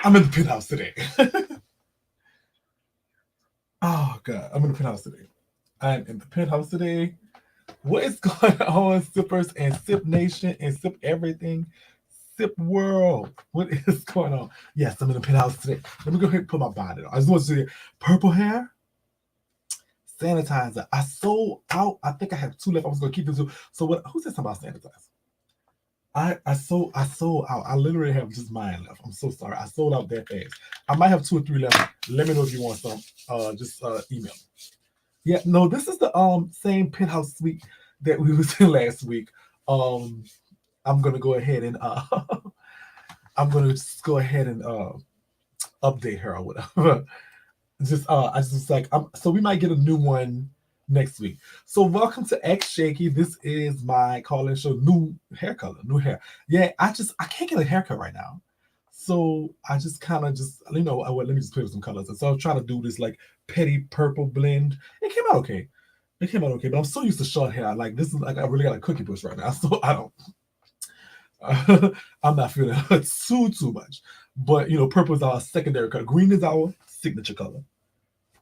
I'm in the penthouse today. Oh God, I'm in the penthouse today. I'm in the penthouse today. What is going on, sippers and sip nation and sip everything, sip world? What is going on? Yes, I'm in the penthouse today. Let me go ahead and put my bonnet on. I just want to see purple hair, sanitizer. I sold out. I think I have two left. I was gonna keep this. So what? Who said something about sanitizer? I sold out. I literally have just mine left. I'm so sorry. I sold out that fast. I might have two or three left. Let me know if you want some. Just email me. Yeah, no, this is the same penthouse suite that we was in last week. Um, I'm gonna go ahead and I'm gonna just go ahead and update her or whatever. Just I just like so we might get a new one next week. So welcome to X Shakie. This is my call-in show. New hair color, new hair. Yeah, I can't get a haircut right now. So I just kind of just let me just play with some colors. And so I'm trying to do this like petty purple blend. It came out okay. It came out okay, but I'm so used to short hair. Like this is like I really got a cookie push right now. So I don't I'm not feeling it too much. But purple is our secondary color. Green is our signature color.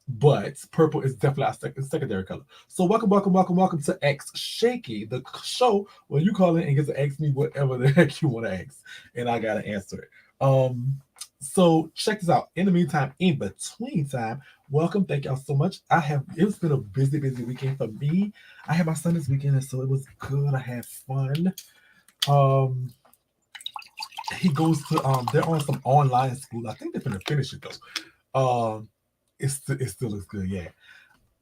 But purple is definitely our secondary color. So welcome to X Shakie, the show where you call in and get to ask me whatever the heck you want to ask, and I gotta answer it. So check this out. In the meantime, in between time, welcome. Thank y'all so much. It's been a busy weekend for me. I had my son this weekend, and so it was good. I had fun. Um, he goes to they're on some online school. I think they're gonna finish it though. It still looks good, yeah.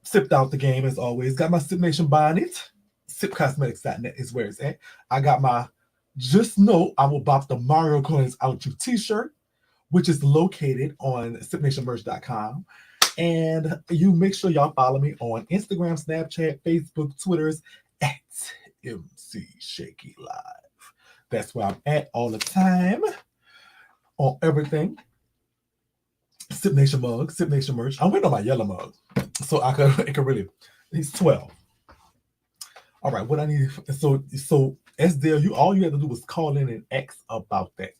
Sipped out the game as always. Got my Sip Nation bonnet. SipCosmetics.net is where it's at. I got my Just Know I Will Bop the Mario Coins Out You t-shirt, which is located on sipnationmerch.com. And you make sure y'all follow me on Instagram, Snapchat, Facebook, Twitters at MC Shakie Live. That's where I'm at all the time on everything. Sip Nation mug, Sip Nation merch. I'm waiting on my yellow mug, so it could really. He's 12. All right, what I need. So SDL, all you had to do was call in and ask about that.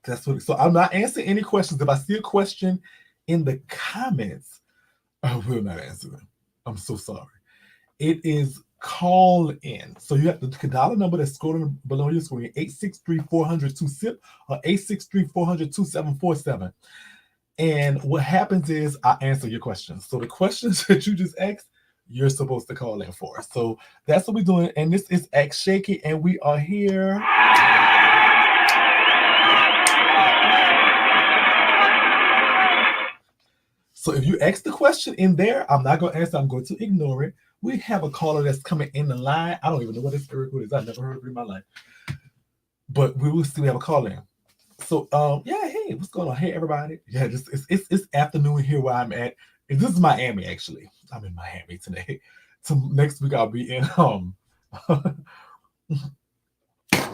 That's what. So I'm not answering any questions. If I see a question in the comments, I will not answer them. I'm so sorry. It is call in. So you have the dollar number that's scrolling below your screen, 863-400-2SIP or 863-400-2747. And what happens is I answer your questions. So the questions that you just asked, you're supposed to call in for. So that's what we're doing. And this is X Shakie, and we are here. So if you ask the question in there, I'm not going to answer. I'm going to ignore it. We have a caller that's coming in the line. I don't even know what this area code is. I've never heard of it in my life. But we will still have a call in. So yeah, hey, what's going on? Hey everybody. Yeah, it's afternoon here where I'm at. And this is Miami actually. I'm in Miami today. So next week I'll be in all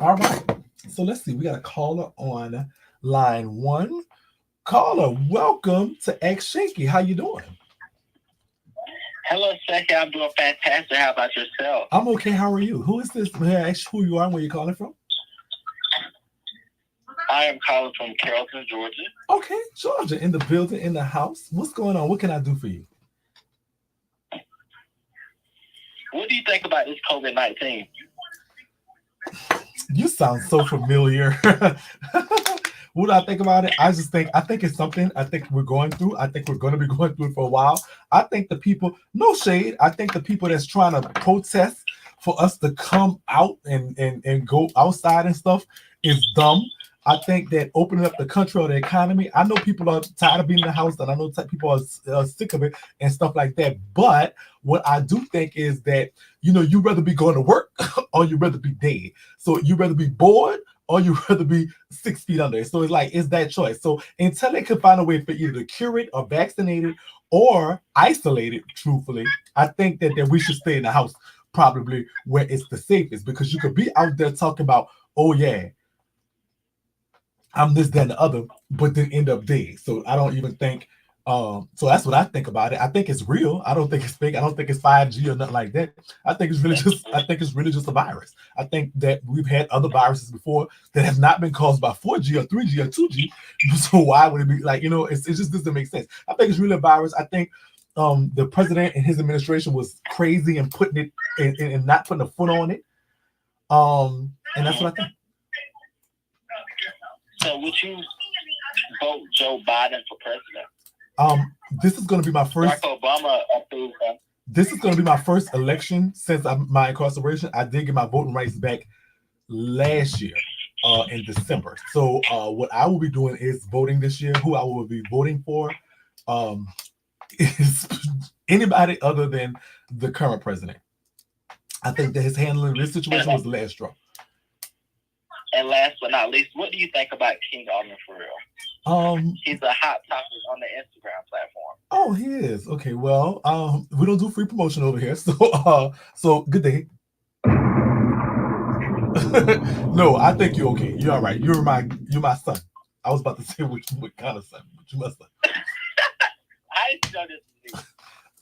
right. So let's see. We got a caller on line 1. Caller, welcome to X Shakie. How you doing? Hello, Shakie. I'm doing fantastic. How about yourself? I'm okay. How are you? Who is this? May I ask who you are and where you're calling from? I am calling from Carrollton, Georgia. Okay, Georgia, in the building, in the house. What's going on? What can I do for you? What do you think about this COVID-19? You sound so familiar. What do I think about it? I think it's something I think we're going through. I think we're going to be going through it for a while. I think the people, no shade, I think the people that's trying to protest for us to come out and go outside and stuff is dumb. I think that opening up the country or the economy, I know people are tired of being in the house, and I know people are sick of it and stuff like that. But what I do think is that, you'd rather be going to work or you'd rather be dead. So you'd rather be bored or you'd rather be 6 feet under. So it's that choice. So until they can find a way for either to cure it or vaccinate it or isolate it, truthfully, I think that we should stay in the house probably where it's the safest, because you could be out there talking about, oh yeah, I'm this, that, and the other, but then end up dead. So I don't even think So that's what I think about it. I think it's real. I don't think it's fake. I don't think it's 5G or nothing like that. I think it's really just a virus. I think that we've had other viruses before that have not been caused by 4G or 3G or 2G. So why would it be like, it just doesn't make sense. I think it's really a virus. I think the president and his administration was crazy and putting it and not putting a foot on it. And that's what I think. So would you vote Joe Biden for president? This is going to be my first. Barack Obama approved him. This is going to be my first election since my incarceration. I did get my voting rights back last year in December. So what I will be doing is voting this year. Who I will be voting for is anybody other than the current president. I think that his handling this situation was the last straw. And last but not least, what do you think about King Alden for real? He's a hot topic on the Instagram platform. Oh, he is. Okay, well, we don't do free promotion over here, so good day. No, I think you're okay. You're all right. You're my son. I was about to say what kind of son, but you're my son. I didn't know this was you.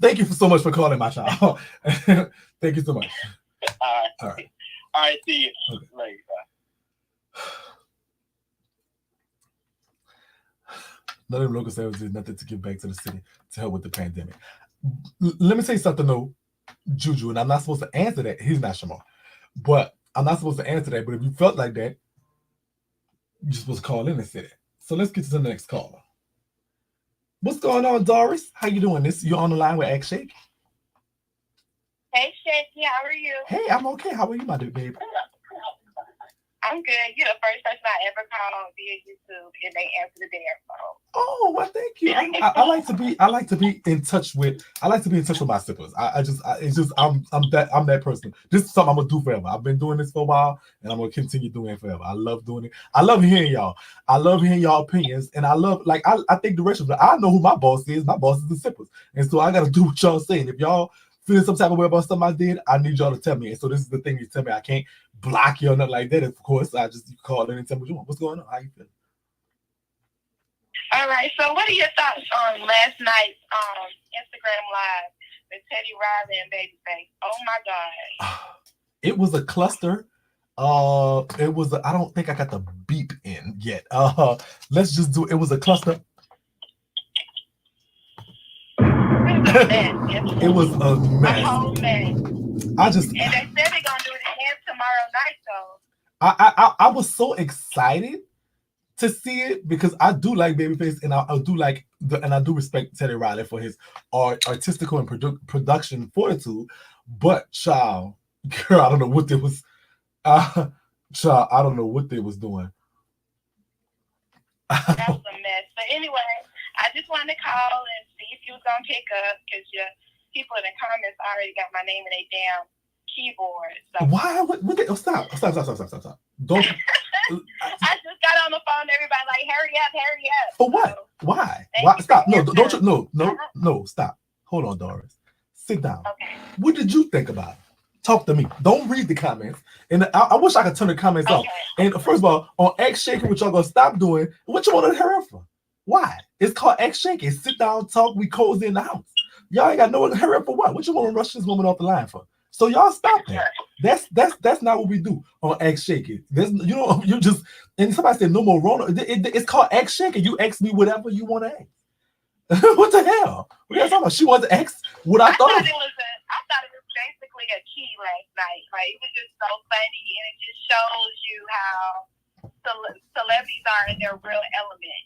Thank you so much for calling, my child. Thank you so much. All right. See you later. None of the local services did nothing to give back to the city to help with the pandemic. Let me say something though, Juju, and I'm not supposed to answer that. He's not Shamar, but I'm not supposed to answer that. But if you felt like that, you're supposed to call in and say that. So let's get to the next caller. What's going on, Doris? How you doing? You're on the line with MC Shakie. Hey, Shakie, how are you? Hey, I'm okay. How are you, my dear baby? I'm good. You're the first person I ever called via YouTube, and they answered the damn phone. Oh, well, thank you. I like to be in touch with my siblings. I'm that person. This is something I'm gonna do forever. I've been doing this for a while, and I'm gonna continue doing it forever. I love doing it. I love hearing y'all. I love hearing y'all opinions, and I love I think the rest of it. I know who my boss is. My boss is the siblings, and so I gotta do what y'all saying. If y'all feeling some type of way about something I did, I need y'all to tell me. And so this is the thing you tell me. I can't block you or nothing like that. Of course, I just call in and tell me what you want. What's going on? How you feeling? All right. So what are your thoughts on last night's Instagram Live with Teddy Riley and Babyface? Oh, my God. It was a cluster. I don't think I got the beep in yet. Let's just do it. It was a cluster. It was a mess. A whole mess. And they said they're gonna do it again tomorrow night, though. I was so excited to see it because I do like Babyface and I do like and I do respect Teddy Riley for his artistical and production fortitude. But child, girl, I don't know what they was. Child, I don't know what they was doing. That was a mess. But anyway, I just wanted to call and see if you was gonna pick up because your people in the comments already got my name in a damn keyboard. So. Why? What stop. Don't. I just got on the phone. Everybody like, hurry up. For what? So, why? Stop. No, stop. Hold on, Doris. Sit down. Okay. What did you think about it? Talk to me. Don't read the comments. And I wish I could turn the comments off. And first of all, on MC Shakie, what y'all gonna stop doing, what you want to hurry up for? Why? It's called MC Shakie. Sit down, talk, we cozy in the house. Y'all ain't got no one to hurry up for what? What you want to rush this woman off the line for? So y'all stop that. That's not what we do on MC Shakie. You just, and somebody said no more Rona. It's called MC Shakie. You ask me whatever you want to ask. What the hell? What are you talking about? She wants to ask what I thought. I thought it was basically a key last night. Like, it was just so funny, and it just shows you how celebrities are in their real element.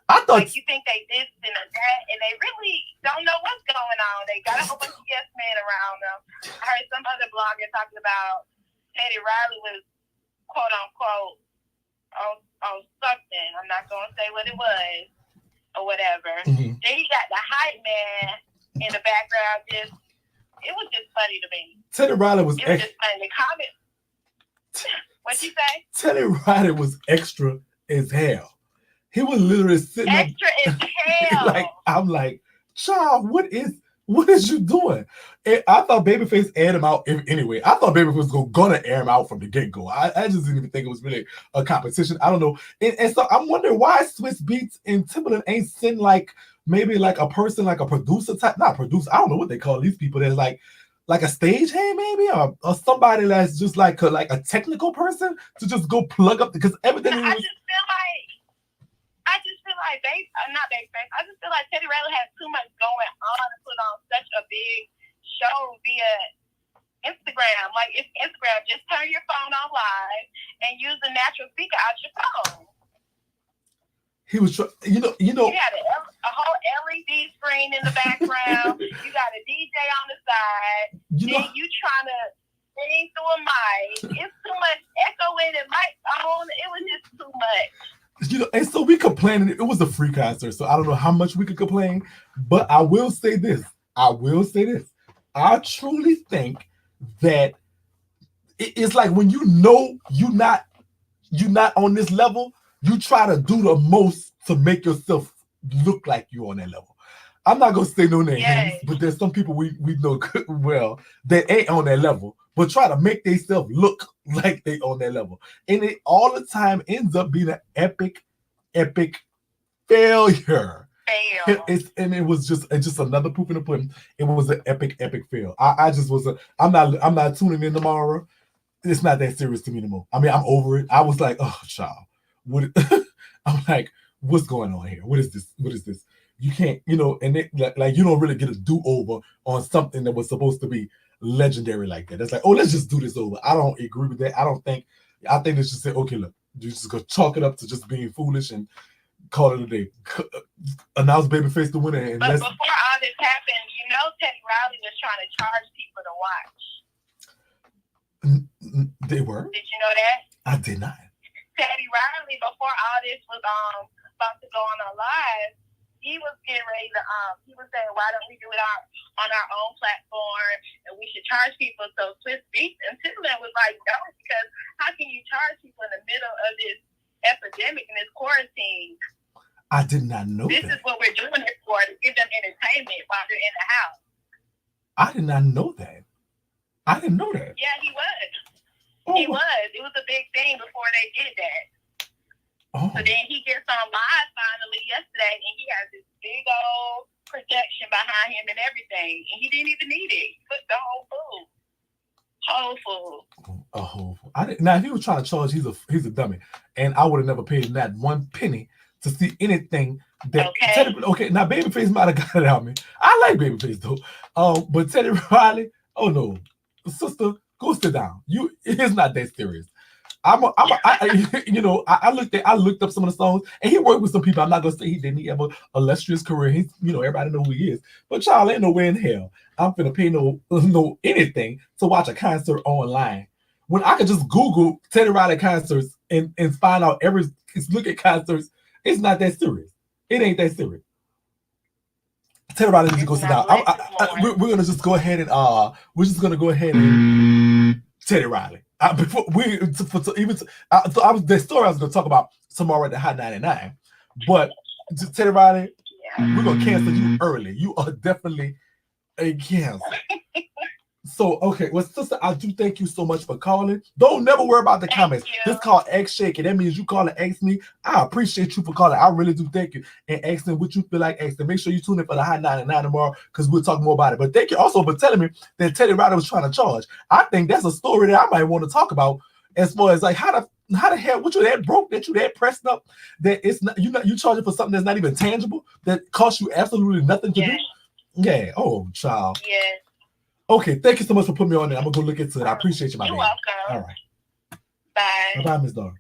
I thought, like, you think they this and that, and they really don't know what's going on. They got a whole bunch of yes men around them. I heard some other blogger talking about Teddy Riley was quote unquote on something. I'm not gonna say what it was or whatever. Mm-hmm. Then you got the hype man in the background. It was just funny to me. Teddy Riley was just funny. The comment. What'd you say? Teddy Riley was extra as hell. He was literally sitting extra as hell. Like, I'm like, child, what is you doing? And I thought Babyface aired him out anyway. I thought Babyface was gonna air him out from the get-go. I just didn't even think it was really a competition. I don't know. And so I'm wondering why Swiss Beats and Timbaland ain't send like maybe like a person, like a producer type, not producer. I don't know what they call these people. There's like a stagehand maybe, or somebody that's just like a technical person to just go plug up because everything. I just feel like not Babyface. I just feel like Teddy Riley has too much going on to put on such a big show via Instagram. Like, it's Instagram. Just turn your phone on live and use the natural speaker out your phone. He was, you know. You got a whole LED screen in the background. You got a DJ on the side. Then you trying to sing through a mic. It's too much echoing and mic on. It was just too much. And so we complaining. It was a free concert, so I don't know how much we could complain. But I will say this. I truly think that it's like when you're not on this level, you try to do the most to make yourself look like you're on that level. I'm not gonna say no names, but there's some people we know well that ain't on that level, but try to make themselves look like they on that level, and it all the time ends up being an epic failure. It was just another proof in the pudding. It was an epic fail. I just was I'm not tuning in tomorrow. It's not that serious to me anymore. I mean, I'm over it. I was like, oh, child. I'm like, what's going on here? What is this? You can't, and like you don't really get a do-over on something that was supposed to be legendary like that. It's like, oh, let's just do this over. I don't agree with that. I think they should say, okay, look, you just go chalk it up to just being foolish and call it a day. Announce Babyface the winner. And but before all this happened, Teddy Riley was trying to charge people to watch. They were? Did you know that? I did not. Teddy Riley, before all this was about to go on a live, he was getting ready to he was saying, why don't we do it on our own platform and we should charge people? So Swiss Beats and Timbaland was like, no, because how can you charge people in the middle of this epidemic and this quarantine? I did not know this is what we're doing it for, to give them entertainment while they're in the house. I did not know that. I didn't know that. Yeah, he was. He was. It was a big thing before they did that. So then he gets on live finally yesterday, and he has this big old projection behind him and everything, and he didn't even need it. He put the whole food. A whole food. Now, if he was trying to charge, he's a dummy, and I would have never paid him that one penny to see anything that. Okay. Now Babyface might have got it out of me. I like Babyface though, but Teddy Riley, oh no, sister, go sit down. It's not that serious. I looked up some of the songs, and he worked with some people. I'm not gonna say he didn't. He have a illustrious career. He's, everybody know who he is. But child, ain't no way in hell I'm finna pay no anything to watch a concert online when I could just Google Teddy Riley concerts and find out look at concerts. It's not that serious. It ain't that serious. Teddy Riley needs to go sit down. We're gonna just go ahead and Teddy Riley. The story I was going to talk about tomorrow at the Hot 99, but Teddy Riley, we're going to cancel you early. You are definitely a cancel. So, okay, well, sister, I do thank you so much for calling. Don't never worry about the comments. This called X Shakie. That means you call and ask me. I appreciate you for calling. I really do thank you. And asking what you feel like asking. Make sure you tune in for the Hot 99 tomorrow because we'll talk more about it. But thank you also for telling me that Teddy Riley was trying to charge. I think that's a story that I might want to talk about as far as like how the hell, what you that broke, that you that pressed up, that it's not you charging for something that's not even tangible, that costs you absolutely nothing to do. Yeah. Oh, child. Yeah. Okay, thank you so much for putting me on there. I'm gonna go look into it. I appreciate you, my You're man. welcome. All right. Bye. Bye, Miss Dog.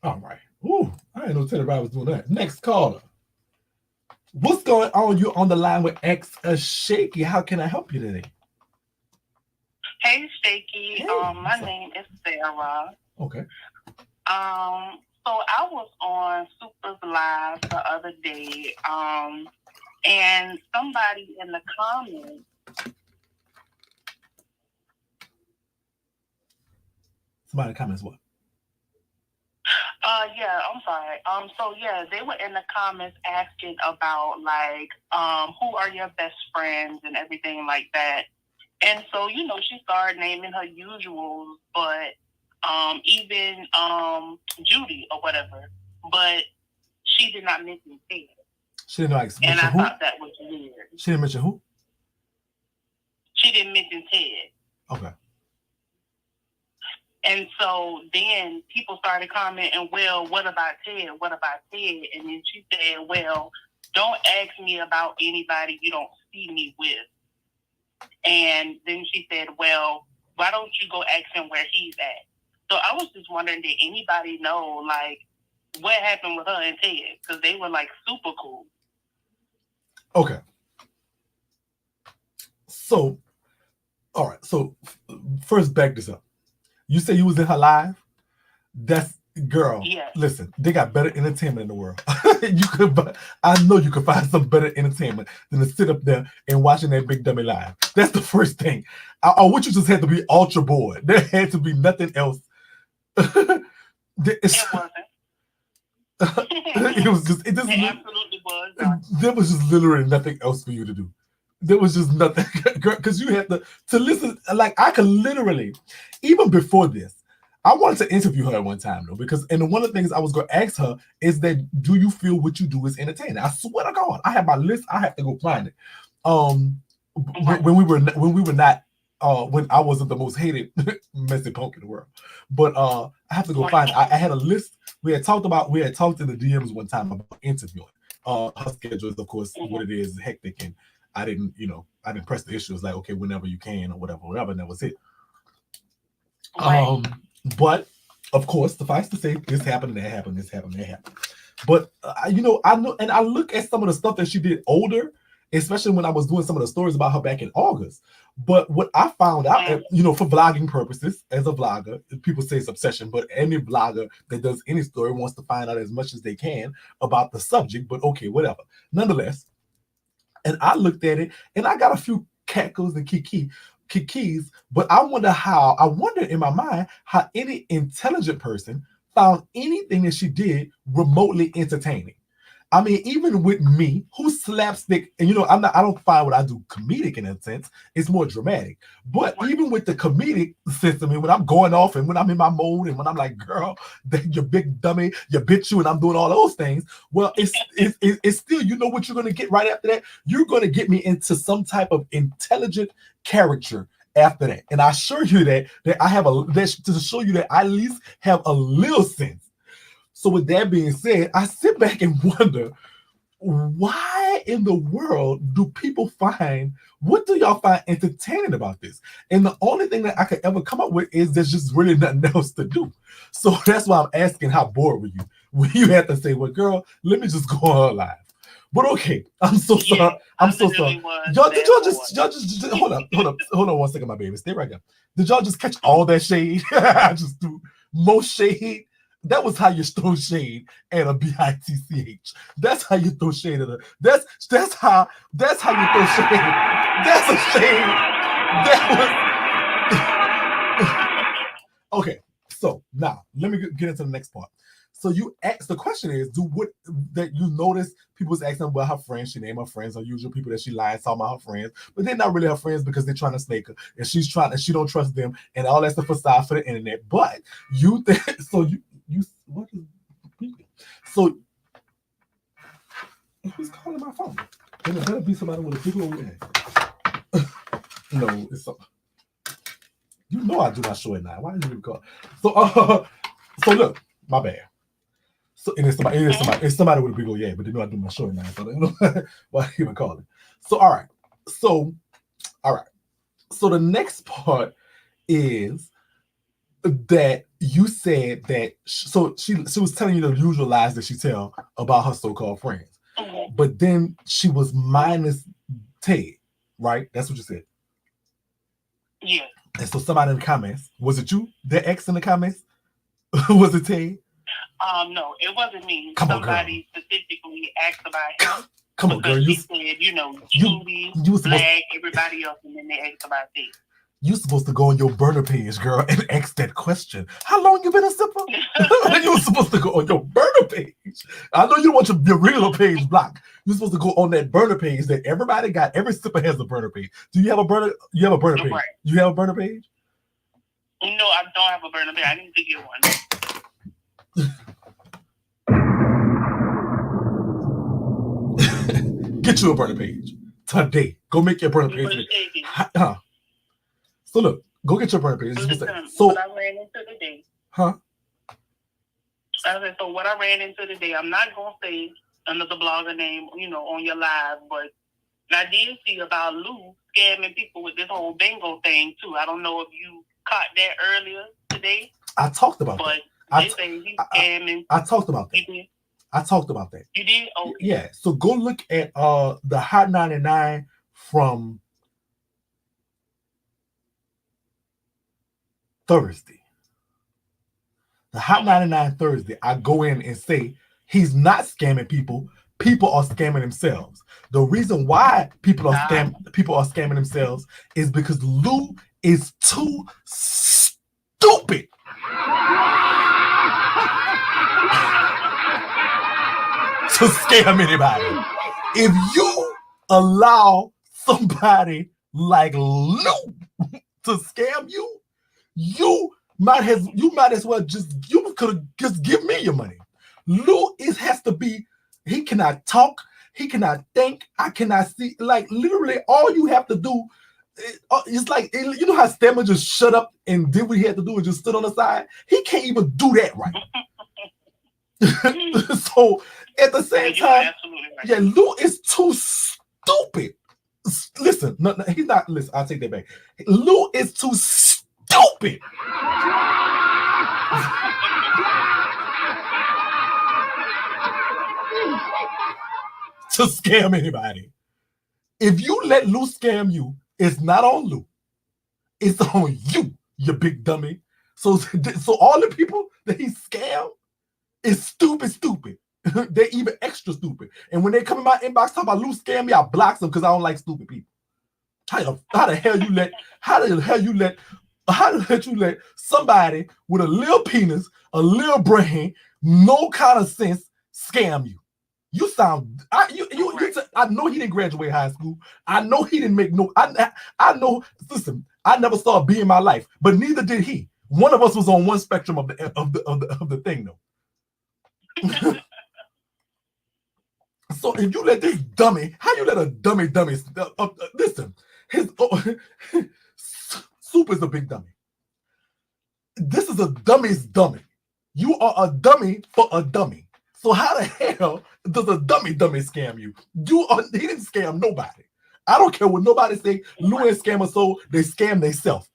All right. Ooh, I didn't know Teddy Riley was doing that. Next caller. What's going on? You on the line with X Shakie. How can I help you today? Hey, Shakie. Hey, my name is Sarah. Okay. So I was on Super's Live the other day. And somebody in the comments. Somebody in the comments what? Yeah, I'm sorry. So yeah, they were in the comments asking about like, who are your best friends and everything like that. And so, she started naming her usuals, but even Judy or whatever. But she did not mention Ted. She didn't like and I who? thought that was weird. She didn't mention who? She didn't mention Ted. Okay. And so then people started commenting, well, what about Ted? What about Ted? And then she said, well, don't ask me about anybody you don't see me with. And then she said, well, why don't you go ask him where he's at? So I was just wondering, did anybody know, like, what happened with her and Ted? Because they were, like, super cool. Okay. So, all right. So, first, back this up. You say you was in her live? That's, girl, yes. Listen, they got better entertainment in the world. I know you could find some better entertainment than to sit up there and watching that big dummy live. That's the first thing. I want you just had to be ultra bored. There had to be nothing else. It wasn't. It was just, it absolutely was. There was just literally nothing else for you to do. There was just nothing, because you had to listen. Like, I could literally, even before this, I wanted to interview her at one time though, because one of the things I was going to ask her is that, do you feel what you do is entertaining? I swear to God, I have my list. I have to go find it. When I wasn't the most hated messy punk in the world, but I have to go find it. I had a list. We had talked in the DMs one time about interviewing. Her schedule is, of course, what it is, hectic, and I didn't press the issue. It was like, okay, whenever you can or whatever, and that was it. Right. But of course, suffice to say, this happened, that happened, this happened, that happened. But I know, and I look at some of the stuff that she did older, especially when I was doing some of the stories about her back in August. But what I found out, for vlogging purposes, as a vlogger, people say it's obsession, but any vlogger that does any story wants to find out as much as they can about the subject. But okay, whatever. Nonetheless, and I looked at it, and I got a few cackles and kikis, but I wonder in my mind how any intelligent person found anything that she did remotely entertaining. I mean, even with me, who slapstick, and I don't find what I do comedic in a sense. It's more dramatic. But even with the comedic sense, I mean, when I'm going off and when I'm in my mode and when I'm like, girl, you big dummy, you bitch you, and I'm doing all those things. Well, it's still, you know what you're going to get right after that? You're going to get me into some type of intelligent character after that. And I assure you that I have to show you that I at least have a little sense. So with that being said, I sit back and wonder, why in the world do people what do y'all find entertaining about this? And the only thing that I could ever come up with is there's just really nothing else to do. So that's why I'm asking, how bored were you? When you had to say, well, girl, let me just go on live. But okay, I'm so sorry. I'm so sorry. Y'all just hold on 1 second, my baby. Stay right there. Did y'all just catch all that shade? I just do most shade. That was how you throw shade at a bitch. That's how you throw shade at her. That's how you throw shade. That's a shade. That was okay. So now let me get into the next part. So you ask, the question is, that you notice people was asking about her friends. She named her friends, her usual people that she lies talking about her friends, but they're not really her friends because they're trying to snake her, and she don't trust them, and all that's the facade for the internet. But you think so? What is so? Who's calling my phone? It better be somebody with a big old head. No, it's so. You know I do my show at night. Why did you even call? So look, my bad. So it's somebody with a big old yeah, but they know I do my show at night, so they know why I even call it. So all right. So the next part is that you said that she was telling you the usual lies that she tell about her so-called friends, but then she was minus Ted, right? That's what you said. Yeah. And so somebody in the comments, was it you? The ex in the comments? Was it Ted? No, it wasn't me. Somebody specifically asked about him. Come on, girl. You said, Judy, Black, everybody else, and then they asked about Ted. You're supposed to go on your burner page, girl, and ask that question. How long you been a sipper? You were supposed to go on your burner page. I know you don't want your regular page blocked. You're supposed to go on that burner page that everybody got. Every sipper has a burner page. Do you have a burner? You have a burner page. Right. You have a burner page? No, I don't have a burner page. I need to get one. Get you a burner page today. Go make your burner page today. So look, go get your burner page. So what I ran into today. Huh? I said, so what I ran into today, I'm not going to say another blogger name, on your live, but I did see about Lou scamming people with this whole bingo thing, too. I don't know if you caught that earlier today. I talked about that. But they say he's scamming. I talked about that. I talked about that. You did? Okay. Yeah. So go look at the Hot 99 from Thursday. The Hot 99 Thursday, I go in and say he's not scamming people. People are scamming themselves. The reason why people are scamming themselves is because Lou is too stupid to scam anybody. If you allow somebody like Lou to scam you, you might as well you could just give me your money. Lou has to be, he cannot talk, he cannot think, I cannot see. Like literally all you have to do it's like, you know how Stammer just shut up and did what he had to do and just stood on the side? He can't even do that right. So at the same time, yeah, Lou is too stupid. Listen, no, he's not. Listen, I'll take that back. Lou is too stupid. To scam anybody. If you let Lou scam you, it's not on Lou. It's on you, you big dummy. So all the people that he scammed is stupid. They're even extra stupid. And when they come in my inbox talking about Lou scam me, I block them because I don't like stupid people. How the hell you let somebody with a little penis, a little brain, no kind of sense scam you? You sound. I know he didn't graduate high school. I know he didn't make no. I know. Listen, I never saw a B in my life, but neither did he. One of us was on one spectrum of the thing, though. So if you let this dummy, how you let a dummy? Listen, Soup is a big dummy. This is a dummy's dummy. You are a dummy for a dummy. So how the hell does a dummy scam you? He didn't scam nobody. I don't care what nobody say. Lou ain't scammer, so they scam themselves.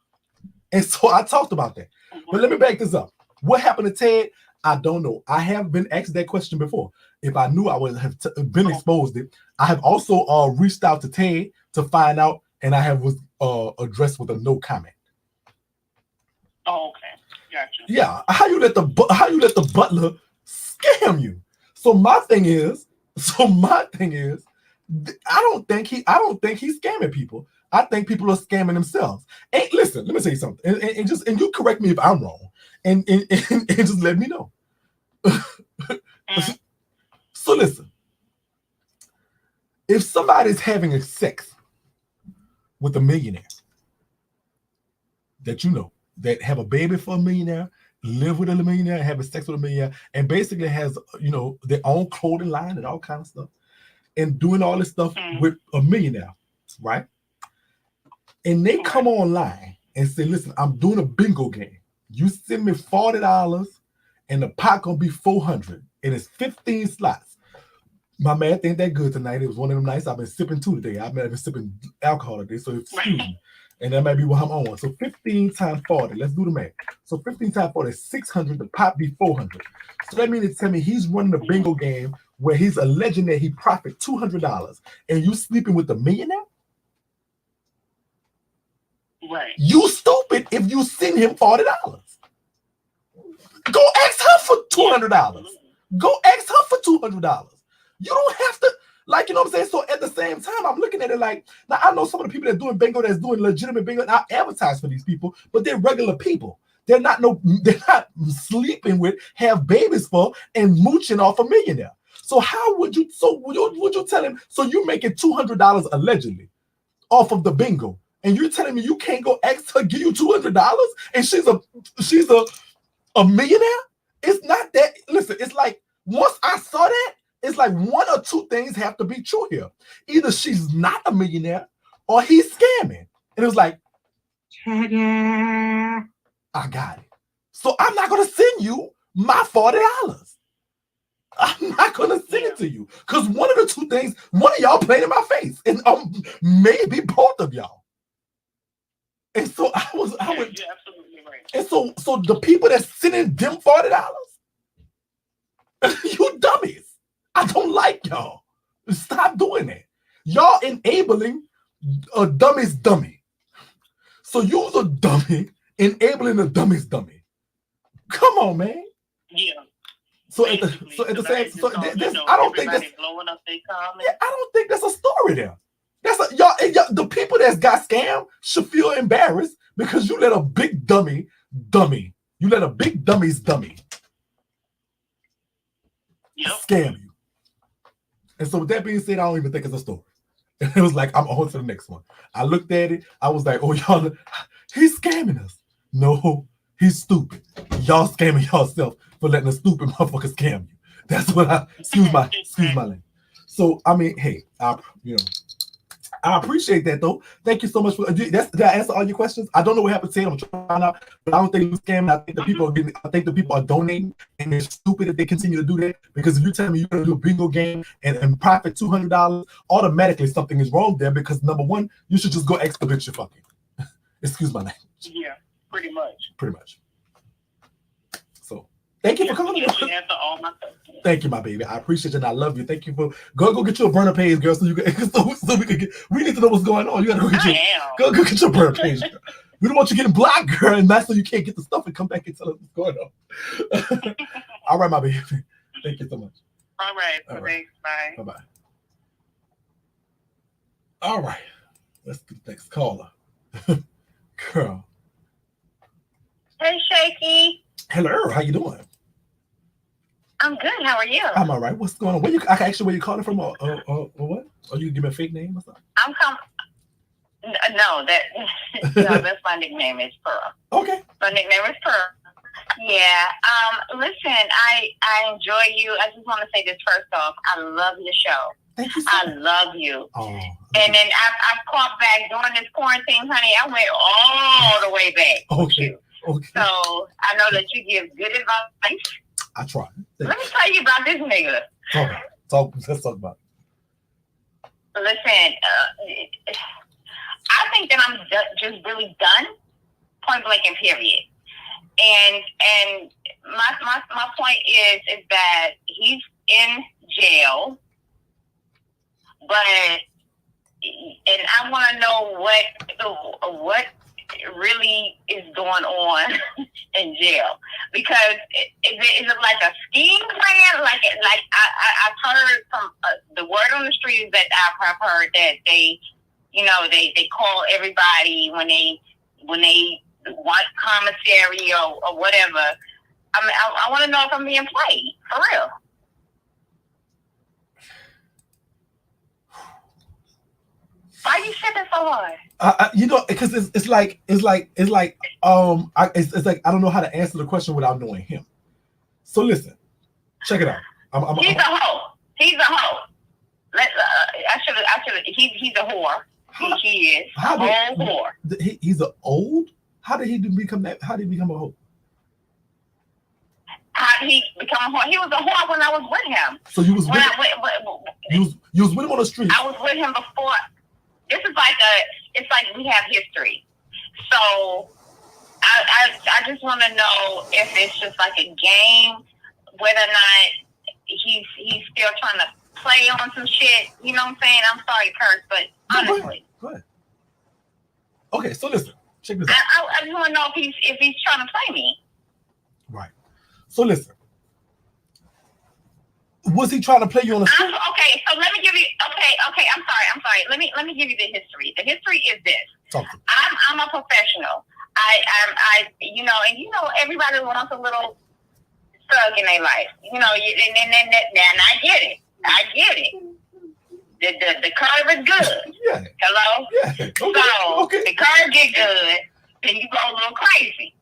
And so I talked about that. But let me back this up. What happened to Ted? I don't know. I have been asked that question before. If I knew, I would have been exposed it. I have also reached out to Ted to find out, and I have was addressed with a no comment. Oh, okay. Gotcha. Yeah. How you let the butler scam you? So my thing is, I don't think he's scamming people. I think people are scamming themselves. And listen, let me say something. And you correct me if I'm wrong. And just let me know. So listen. If somebody's having a sex with a millionaire that you know, that have a baby for a millionaire, live with a millionaire, having sex with a millionaire, and basically has, their own clothing line and all kind of stuff, and doing all this stuff with a millionaire, right? And they come online and say, listen, I'm doing a bingo game. You send me $40 and the pot gonna be $400, and it's 15 slots. My math ain't that good tonight. It was one of them nights. I've been sipping two today. I've been sipping alcohol today, so excuse me. And that might be what I'm on. So 15 times 40. Let's do the math. So 15 times 40 is 600. The pot be 400. So that means tell me he's running a bingo game where he's alleging that he profit $200, and you sleeping with the millionaire? Right. You stupid if you send him $40. Go ask her for $200. Go ask her for $200. You don't have to, like, you know what I'm saying? So at the same time, I'm looking at it like, now I know some of the people that are doing bingo, that's doing legitimate bingo, and I advertise for these people, but they're regular people. They're not sleeping with, have babies for, and mooching off a millionaire. So how would you, would you tell him, so you're making $200 allegedly off of the bingo, and you're telling me you can't go ask her give you $200, and she's a millionaire? It's not that. Listen, it's like once I saw that, it's like one or two things have to be true here. Either she's not a millionaire or he's scamming. And it was like, I got it. So I'm not going to send you my $40. I'm not going to send it to you. Because one of the two things, one of y'all played in my face. And maybe both of y'all. And so I went. You're absolutely right. And so the people that's sending them $40, you dummies. I don't like y'all. Stop doing that. Y'all enabling a dummy's dummy. So you's a dummy enabling a dummy's dummy. Come on, man. Yeah. So at the same, I don't think that's blowing up their comments. Yeah, I don't think that's a story there. That's y'all. The people that got scammed should feel embarrassed because you let a big dummy. You let a big dummy's dummy scam you. And so with that being said, I don't even think it's a story. And it was like, I'm on to the next one. I looked at it. I was like, oh, y'all, he's scamming us. No, he's stupid. Y'all scamming yourself for letting a stupid motherfucker scam you. That's what excuse my language. So, I mean, hey, I appreciate that though. Thank you so much for did I answer all your questions? I don't know what happened to him. I'm trying to find out, but I don't think it was scamming. I think the people are donating, and they're stupid if they continue to do that. Because if you tell me you're gonna do a bingo game and profit $200, automatically something is wrong there. Because number one, you should just go ask the bitch you're fucking. Excuse my language. Yeah, pretty much. Pretty much. So thank you for coming. Answer all my questions. Thank you, my baby. I appreciate you and I love you. Thank you for go get your burner page, girl, so you can so we can get. We need to know what's going on. You gotta go get your burner page. Girl. We don't want you getting blocked, girl, and that's so you can't get the stuff and come back and tell us what's going on. All right, my baby. Thank you so much. All right. Thanks. Bye. Bye bye. All right. Let's do the next caller. Girl. Hey, Shakie. Hello. How you doing? I'm good. How are you? I'm all right. What's going on? I can ask you where you're calling from, or what? Or you can give me a fake name or something? I'm No, that's my nickname is Pearl. Okay. My nickname is Pearl. Yeah. Listen, I enjoy you. I just want to say this first off. I love your show. Thank you. I love you. Oh. And then I caught back during this quarantine, honey. I went all the way back. Okay. Okay. So I know that you give good advice. I try. Let me tell you about this nigga. Let's talk about it. Listen, I think that I'm just really done, point blank and period. And my point is that he's in jail, and I want to know what really is going on in jail, because is it like a scheme plan? Like I've heard from the word on the street is that I've heard that they call everybody when they want commissary or whatever. I mean, I want to know if I'm being played for real. Why are you sipping so hard? Because it's like I don't know how to answer the question without knowing him. So listen, check it out. He's a hoe. He's a hoe. I should. He's a whore. He is a whole whore. He's an old. How did he become that? How did he become a hoe? How did he become a whore? He was a whore when I was with him. So you was you was with him on the street. I was with him before. This is it's like we have history. So I just want to know if it's just like a game, whether or not he's still trying to play on some shit. You know what I'm saying? I'm sorry to curse, but honestly. Go ahead. Okay, so listen, check this out. I just want to know if he's trying to play me. Right. So listen. Was he trying to play you on the street? Okay, so let me give you. Okay. I'm sorry. Let me give you the history. The history is this. I'm a professional. I everybody wants a little thug in their life. And I get it. The curve is good. Yeah. Hello. Yeah. Okay. The curve get good, then you go a little crazy.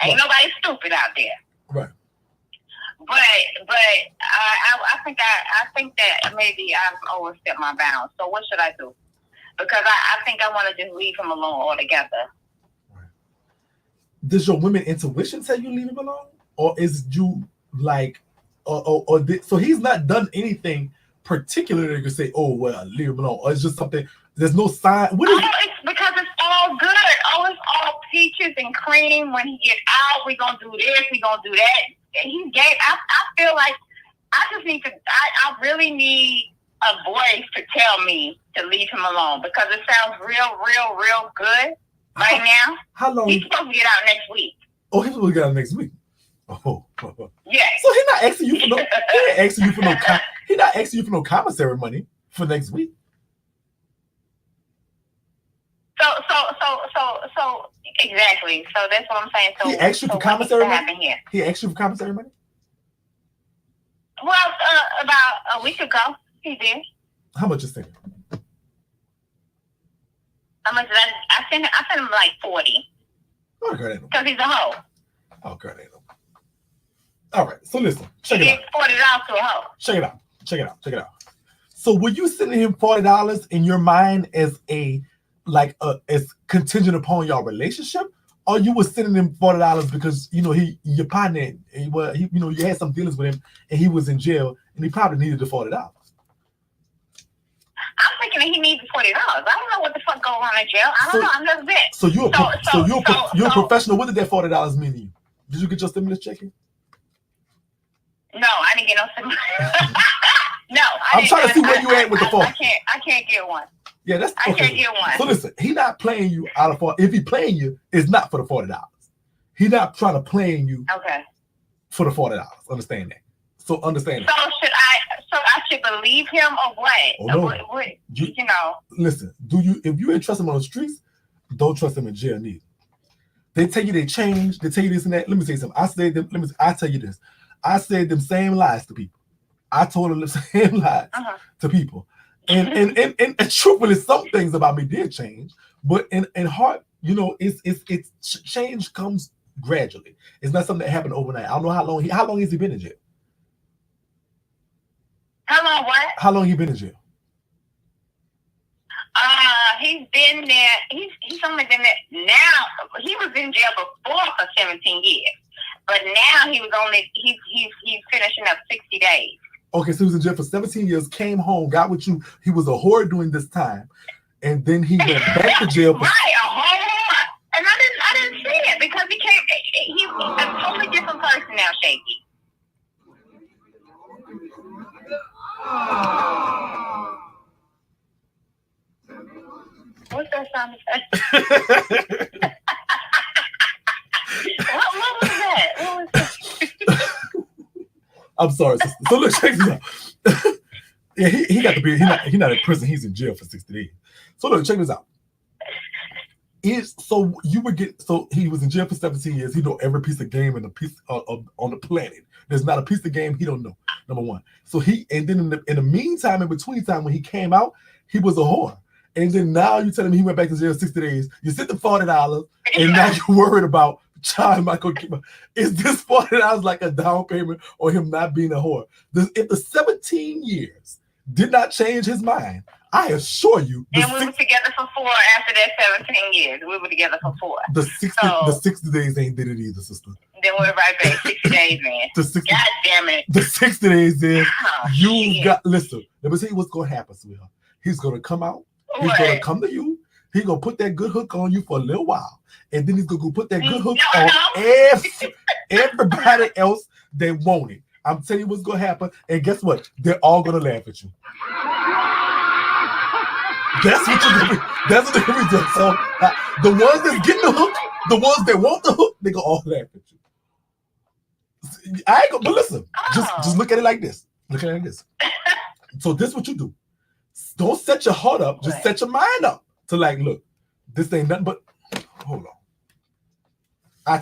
Ain't nobody stupid out there. Right. I think that maybe I've overstepped my bounds. So what should I do? Because I think I want to just leave him alone altogether. Right. Does your women intuition tell you leave him alone, or is you like, so he's not done anything particular that you say, oh well, leave him alone, or it's just something. There's no sign. What is it's because it's all good. Oh, it's all peaches and cream. When he get out, we gonna do this, we gonna do that. And he's gay. I feel like I just need to. I really need a voice to tell me to leave him alone because it sounds real good right now. How long? He's supposed to get out next week. Oh, he's supposed to get out next week. Oh. Yeah. So he's not asking you for no. He ain't asking you for no. He's not asking you for no commissary money for next week. So exactly. So that's what I'm saying. So he asked you for commissary money. Here? He asked you for commissary money. Well, about a week ago, he did. How much is it? How much did I sent him like 40. Oh, girl, ain't no. Because he's a hoe. Oh, girl, ain't no. All right, so listen, check it out. $40 to a hoe. Check it out. So, were you sending him $40 in your mind as as contingent upon your relationship, or you were sending him $40 because your partner, you had some dealings with him and he was in jail and he probably needed the $40. I'm thinking that he needs $40. I don't know what the fuck goes on in jail. I don't know. I've never been. So you're a professional. What did that $40 mean to you? Did you get your stimulus check in? No, I didn't get no stimulus. No, I'm trying to see where you at with the $40. I can't get one. Yeah, that's okay. I can't get one. So listen, he's not playing you out of $40. If he playing you, it's not for the $40. He's not trying to play you for the $40. Understand that. So understand that. So I should believe him or what? Oh, no. What you know. Listen, if you ain't trust him on the streets, don't trust him in jail neither. They tell you they changed, they tell you this and that. Let me say something. I tell you this. I said them same lies to people. I told them the same lies to people. And truthfully, some things about me did change, but in heart, it's change comes gradually. It's not something that happened overnight. I don't know how long has he been in jail? How long what? How long he been in jail? He's been there. He's only been there now. He was in jail before for 17 years, but now he's finishing up 60 days. Okay, so he was in jail for 17 years, came home, got with you. He was a whore during this time, and then he went back to jail. Right, a whore. And I didn't see it because he's a totally different person now, Shakie. What's that sound effect? What was that? What was that? I'm sorry, sister. So look, check this out. Yeah, he got to be. He's not in prison. He's in jail for 60 days. So look, check this out. So he was in jail for 17 years. He know every piece of game and a piece on the planet. There's not a piece of game he don't know. Number one. So and then in the meantime, in between time when he came out, he was a whore. And then now you telling me he went back to jail 60 days. You sent the $40, and now you're worried about child Michael. Is this $40 like a down payment or him not being a whore? If the 17 years did not change his mind, I assure you. And we were together for 4 after that 17 years. We were together for 4. The 60 days ain't did it either, sister. Then we're right back. 60 days, man. God damn it. The 60 days in, listen, let me tell you what's going to happen, sweetheart. He's going to come out. He's going to come to you. He's going to put that good hook on you for a little while. And then he's going to put that good hook on everybody else that want it. I'm telling you what's going to happen. And guess what? They're all going to laugh at you. That's what you're going to be. That's what they're going to be doing. So the ones that's getting the hook, the ones that want the hook, they're going to all laugh at you. I ain't going to, but listen, just look at it like this. Look at it like this. So this is what you do. Don't set your heart up. Just set your mind up to like, look, this ain't nothing but, hold on.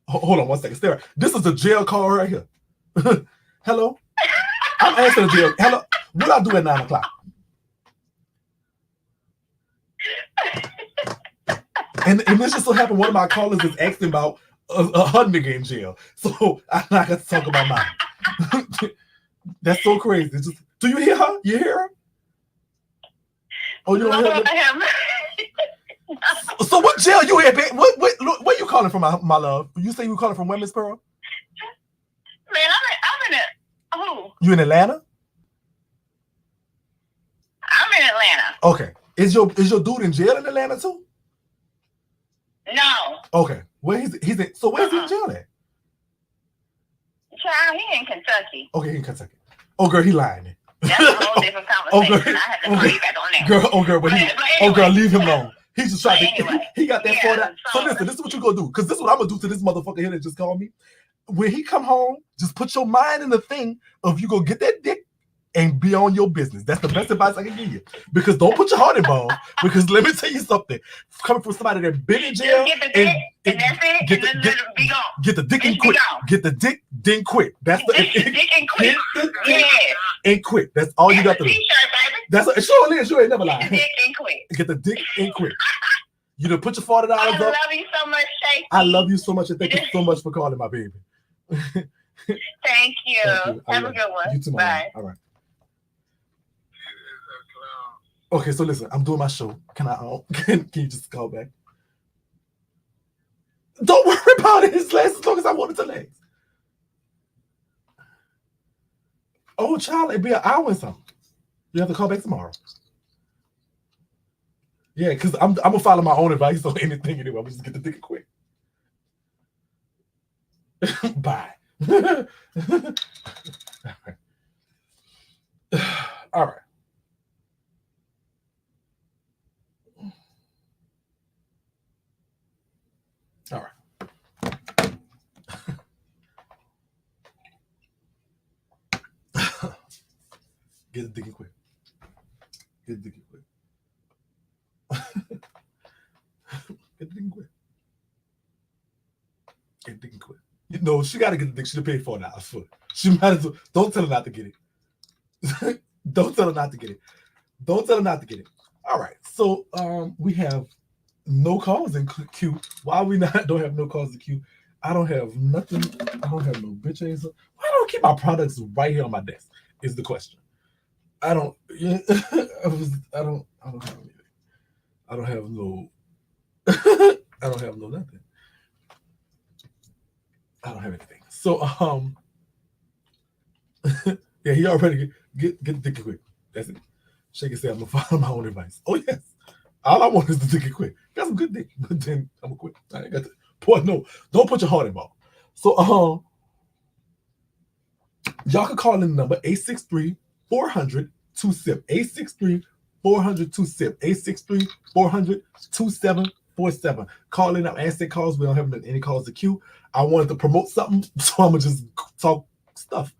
Hold on one second. Stay right. This is a jail call right here. Hello? I'm answering the jail. Hello? What I do at 9 o'clock? And this just so happened one of my callers is asking about her nigga in jail. So I'm not gonna talk about mine. That's so crazy. Just, do you hear her? You hear her? Oh, you don't hear her? So what jail you in, babe? Where you calling from, my love? You say you calling from Women's Pearl? Man, I'm in it. Who? You in Atlanta? I'm in Atlanta. Okay. Is your dude in jail in Atlanta too? No. Okay. Where he's in, so where's he in jail at? Child, he in Kentucky. Okay, he in Kentucky. Oh girl, he lying. That's a whole different conversation. I had to call you back on that. Girl, but anyway, girl, leave him alone. He's just trying to. Anyway, he got that for that. So so listen, this is what you gonna do, because this is what I'm gonna do to this motherfucker here that just called me. When he come home, just put your mind in the thing of you go get that dick and be on your business. That's the best advice I can give you. Because don't put your heart involved. Because let me tell you something. Coming from somebody that been in jail, get the dick, and that's it, and then let it be gone. Get the dick and quit. Get the dick, then quit. That's the dick and quit. Yeah. And quit. That's all you got to do. That's a sure is. You ain't never lied. Dick and quit. Get the dick and quit. You done put your $40 up. I love you so much, Shakie. I love you so much, and thank you so much for calling my baby. Thank you. Have a good one. You too, bye. All right. Okay, so listen, I'm doing my show. Can I? Can you just call back? Don't worry about it. It's last as long as I want it to last. Oh, child, it'd be an hour and something. You have to call back tomorrow. Yeah, because I'm gonna follow my own advice on anything anyway. I'm just get the dick quick. Bye. All right. All right. Get the dick quick. Get the dick quick. Get the dick quick. Get the dick quick. You know, she got to get the dick. She paid $4 for it. She might as well. Don't tell her not to get it. Don't tell her not to get it. Don't tell her not to get it. All right. So we have no calls in queue. Why we don't have no calls in queue? I don't have nothing. I don't have no bitch ass. Why don't I keep my products right here on my desk? Is the question. I don't. Yeah, I don't have anything. I don't have no. I don't have no nothing. I don't have anything. So yeah, he already get the dick quick. That's it. Shakie said I'm gonna follow my own advice. Oh yes. All I want is the dick quick. Got some good dick, but then I'm gonna quit. I ain't got to. Boy, no, don't put your heart involved. So y'all can call in the number 863-400-27. 863-400-27. 863-400-2747. Call in. I'm answering calls. We don't have any calls to queue. I wanted to promote something, so I'm gonna just talk stuff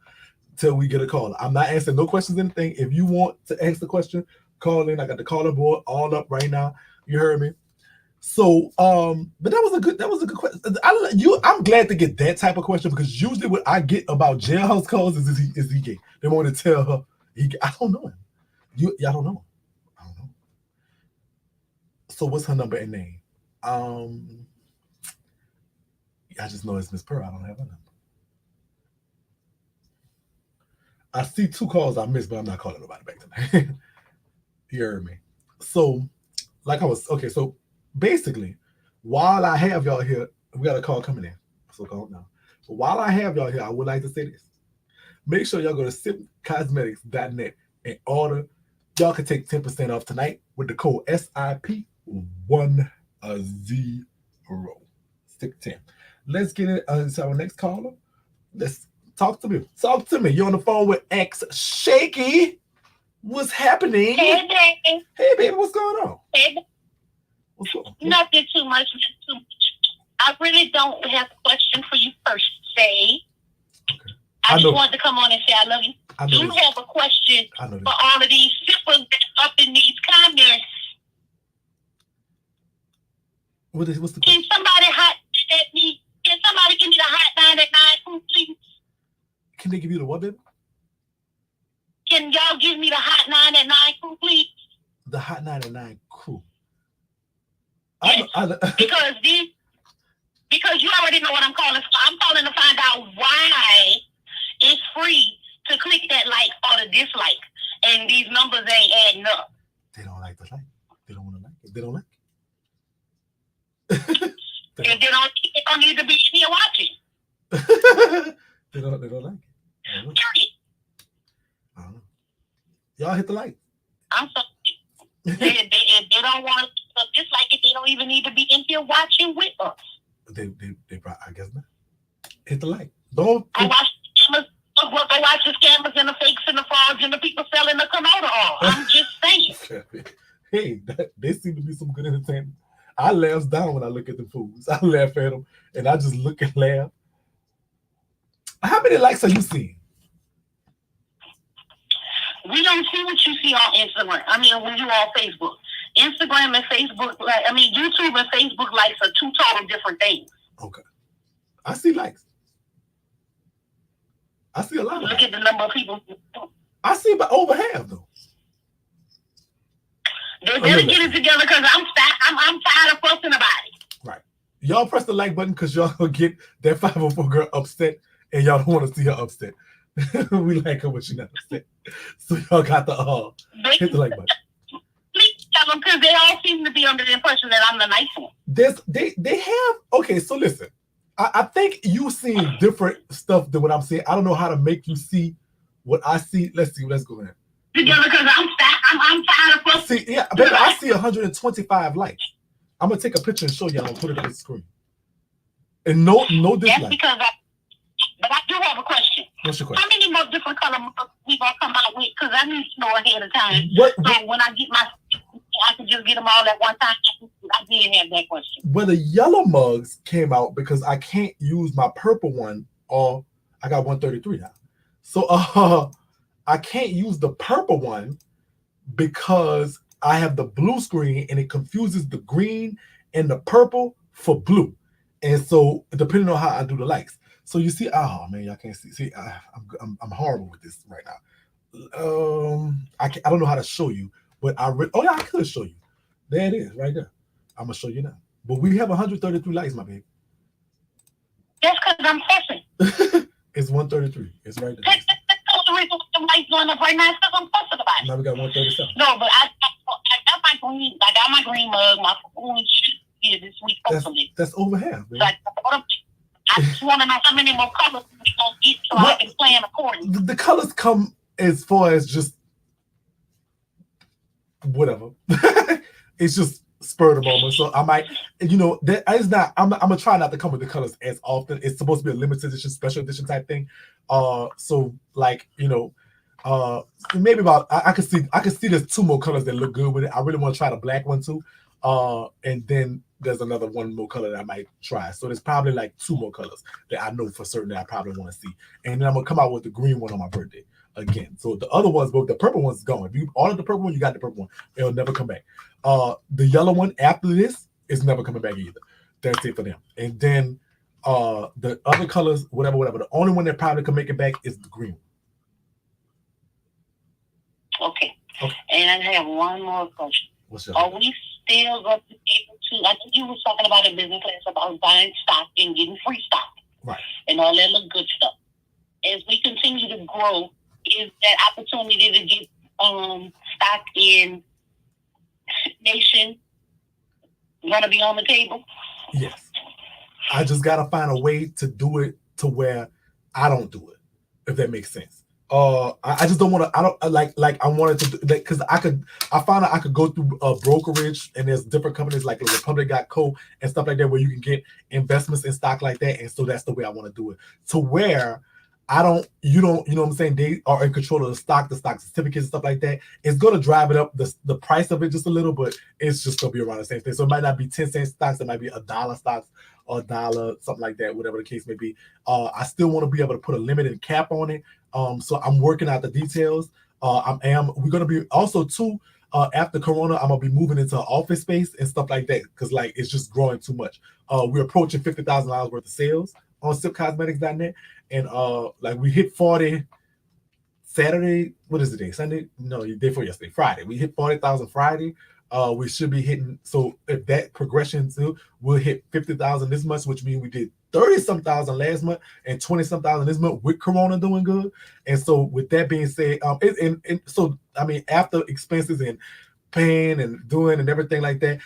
till we get a call. I'm not answering no questions, anything. If you want to ask the question, call in. I got the caller board all up right now. You heard me. So, but that was a good question. I'm glad to get that type of question, because usually what I get about jailhouse calls is he gay? They want to tell her I don't know him. I don't know. I don't know. So what's her number and name? I just know it's Miss Pearl. I don't have her number. I see 2 calls I missed, but I'm not calling nobody back tonight. You heard me. So, so basically, while I have y'all here, we got a call coming in. So call now. But while I have y'all here, I would like to say this. Make sure y'all go to sipcosmetics.net and order. Y'all can take 10% off tonight with the code SIP10. Stick 10. Let's get it to our next caller. Let's talk to me. Talk to me. You're on the phone with MC Shakie. What's happening? Hey, baby. Hey, baby. What's going on? Hey, what's going on? Nothing too much. I really don't have a question for you per se. Okay. I just wanted to come on and say I love you. I do have a question for all of these sippers up in these comments. What's the question? Can somebody at me? Can somebody give me the hotline at 9, please? Can they give you the what, baby? Can y'all give me the hotline at 9, please? The hotline at 9 crew. Yes, because these Because you already know what I'm calling. So I'm calling to find out why it's free to click that like or the dislike, and these numbers ain't adding up. They don't like the like. They don't want to like it. They don't like it. If they don't need to be here watching. They don't like it. Period. I don't know. Y'all hit the like. I'm sorry. If they don't want to dislike it, they don't even need to be in here watching with us. They probably, I guess not. Hit the like. Don't. Go watch the scammers and the fakes and the frauds and the people selling the Komodo oil. I'm just saying. Hey, they seem to be some good entertainment. I laugh down when I look at the fools. I laugh at them and I just look and laugh. How many likes are you seeing? We don't see what you see on Instagram. I mean, when you're on Facebook. Instagram and Facebook, YouTube and Facebook likes are two total different things. Okay. I see likes. I see a lot of Look at the number of people. I see about over half, though. They better get it together because I'm tired of fussing about it. Right. Y'all press the like button because y'all gonna get that 504 girl upset and y'all don't want to see her upset. We like her when she's not upset. So y'all got the hit the like button. Please tell them because they all seem to be under the impression that I'm the nice one. They have okay, so listen. I think you seeing different stuff than what I'm saying. I don't know how to make you see what I see. Let's see. Let's go ahead. Together because I'm tired of fussing. See, yeah, baby, I see 125 likes. I'm gonna take a picture and show you. I'm gonna put it on the screen. And no dislike. That's because but I do have a question. What's your question? How many more different color mugs we gonna come out with? Because I need to know ahead of time. So when I get my, I can just get them all at one time. I did have that question. Well, the yellow mugs came out because I can't use my purple one. Or I got 133 now. So I can't use the purple one because I have the blue screen and it confuses the green and the purple for blue. And so depending on how I do the likes. So you see, oh man, y'all can't see. See, I'm horrible with this right now. I don't know how to show you, but I could show you. There it is, right there. I'm gonna show you now. But we have 133 likes, my baby. That's because I'm fussing. It's 133. It's right there. That's the reason why the lights going up right now is because I'm fussing about it. Now we got 137. No, but I got my green mug, my phone here this week. That's over half, man. So I just want to know how many more colors we're going to get so I can plan accordingly. The colors come as far as just whatever. It's just spur of the moment. So I might, that is not, I'm going to try not to come with the colors as often. It's supposed to be a limited edition, special edition type thing. So like, maybe about, I could see there's two more colors that look good with it. I really want to try the black one too. And then there's another one more color that I might try. So there's probably like two more colors that I know for certain that I probably want to see. And then I'm gonna come out with the green one on my birthday again. So the other ones, but the purple one's gone. If you ordered the purple one, you got the purple one. It'll never come back. The yellow one after this is never coming back either. That's it for them. And then the other colors, whatever. The only one that probably can make it back is the green one. Okay. And I have one more question. What's your Are we still going to be able to, I think you were talking about in business class about buying stock and getting free stock. Right. And all that little good stuff. As we continue to grow, is that opportunity to get stock in Nation going to be on the table? Yes. I just got to find a way to do it to where I don't do it, if that makes sense. I just don't want to. I don't like. I wanted to because I found out I could go through a brokerage and there's different companies like Republic.co and stuff like that where you can get investments in stock like that, and so that's the way I want to do it. To where you know what I'm saying? They are in control of the stock certificates and stuff like that. It's going to drive it up the price of it just a little, but it's just going to be around the same thing. So it might not be 10-cent stocks, it might be $1 stocks or $1, something like that, whatever the case may be. I still want to be able to put a limited cap on it. So I'm working out the details. We're going to be also too, after Corona, I'm going to be moving into office space and stuff like that because like it's just growing too much. We're approaching $50,000 worth of sales on sipcosmetics.net. And like we hit 40 Saturday. What is the day? Sunday? No, the day before yesterday, Friday. We hit 40,000 Friday. We should be hitting. So if that progression too, we'll hit 50,000 this month, which means we did 30-some thousand last month and 20-some thousand this month with Corona doing good. And so with that being said, so I mean, after expenses and paying and doing and everything like that,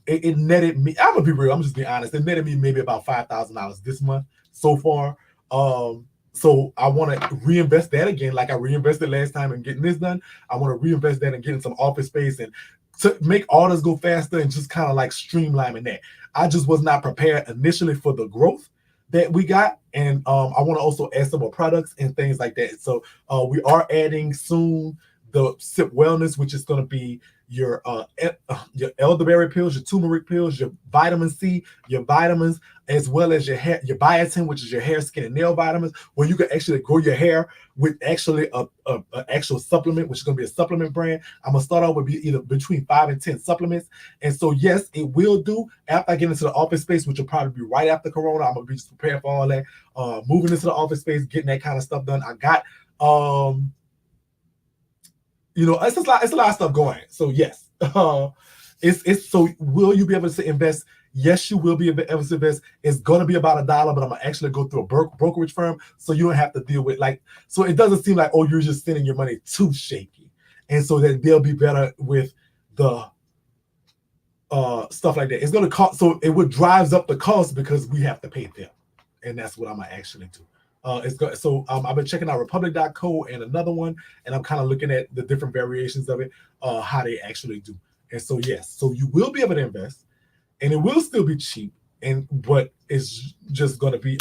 it netted me. I'm gonna be real. I'm just being honest. It netted me maybe about $5,000 this month so far. So I want to reinvest that again, like I reinvested last time in getting this done. I want to reinvest that and getting some office space and to make orders go faster and just kind of like streamlining that. I just was not prepared initially for the growth that we got, and I want to also add some more products and things like that. So we are adding soon the Sip Wellness, which is going to be your elderberry pills, your turmeric pills, your vitamin C, your vitamins, as well as your biotin, which is your hair, skin, and nail vitamins, where you can actually grow your hair with actually a actual supplement, which is going to be a supplement brand. I'm going to start off with either between 5 and 10 supplements. And so, yes, it will do after I get into the office space, which will probably be right after Corona. I'm going to be just prepared for all that. Moving into the office space, getting that kind of stuff done. I got, it's a lot of stuff going. So yes, it's so will you be able to invest? Yes, you will be able to invest. It's gonna be about $1, but I'm gonna actually go through a brokerage firm, so you don't have to deal with so it doesn't seem like, oh, you're just sending your money to Shakie, and so that they'll be better with the stuff like that. It's gonna cost, so it would drives up the cost because we have to pay them, and that's what I'm gonna actually do. It's good. So I've been checking out Republic.co and another one, and I'm kind of looking at the different variations of it, how they actually do. And so yes, so you will be able to invest, and it will still be cheap, but it's just going to be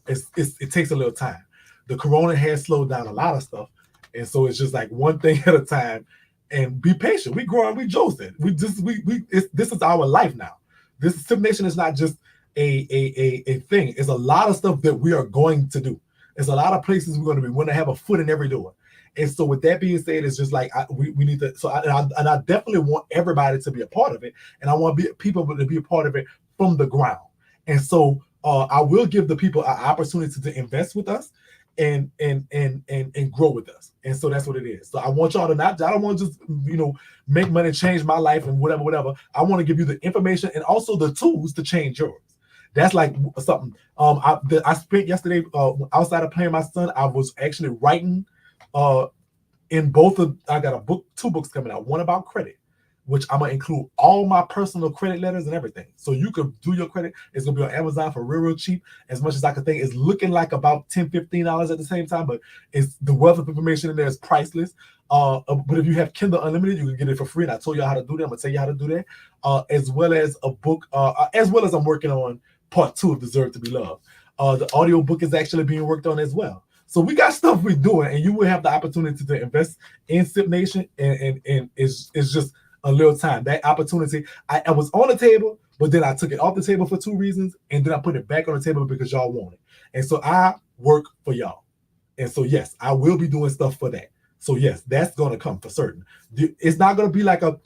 it takes a little time. The Corona has slowed down a lot of stuff, and so it's just like one thing at a time. And be patient. We growing, we josting. This is our life now. This Sip Nation is not just a thing. It's a lot of stuff that we are going to do. There's a lot of places we're going to have a foot in every door. And so with that being said, it's just like we need to. So I definitely want everybody to be a part of it, and I want people to be a part of it from the ground. And so I will give the people an opportunity to invest with us and grow with us. And so that's what it is. So I want y'all to I don't want to just make money, change my life, and whatever. I want to give you the information and also the tools to change yours. That's like something I spent yesterday outside of playing my son. I was actually writing in both of, I got two books coming out. One about credit, which I'm gonna include all my personal credit letters and everything. So you could do your credit. It's gonna be on Amazon for real cheap, as much as I could think. It's looking like about $10-15 at the same time, but it's the wealth of information in there is priceless. But if you have Kindle Unlimited, you can get it for free. And I told you how to do that. I'm gonna tell you how to do that. As well as a book, as well as I'm working on part 2 of Deserve to Be Loved. The audio book is actually being worked on as well. So we got stuff we're doing, and you will have the opportunity to invest in Sip Nation, and it's just a little time. That opportunity, I was on the table, but then I took it off the table for 2 reasons, and then I put it back on the table because y'all want it. And so I work for y'all. And so yes, I will be doing stuff for that. So yes, that's gonna come for certain. It's not gonna be like a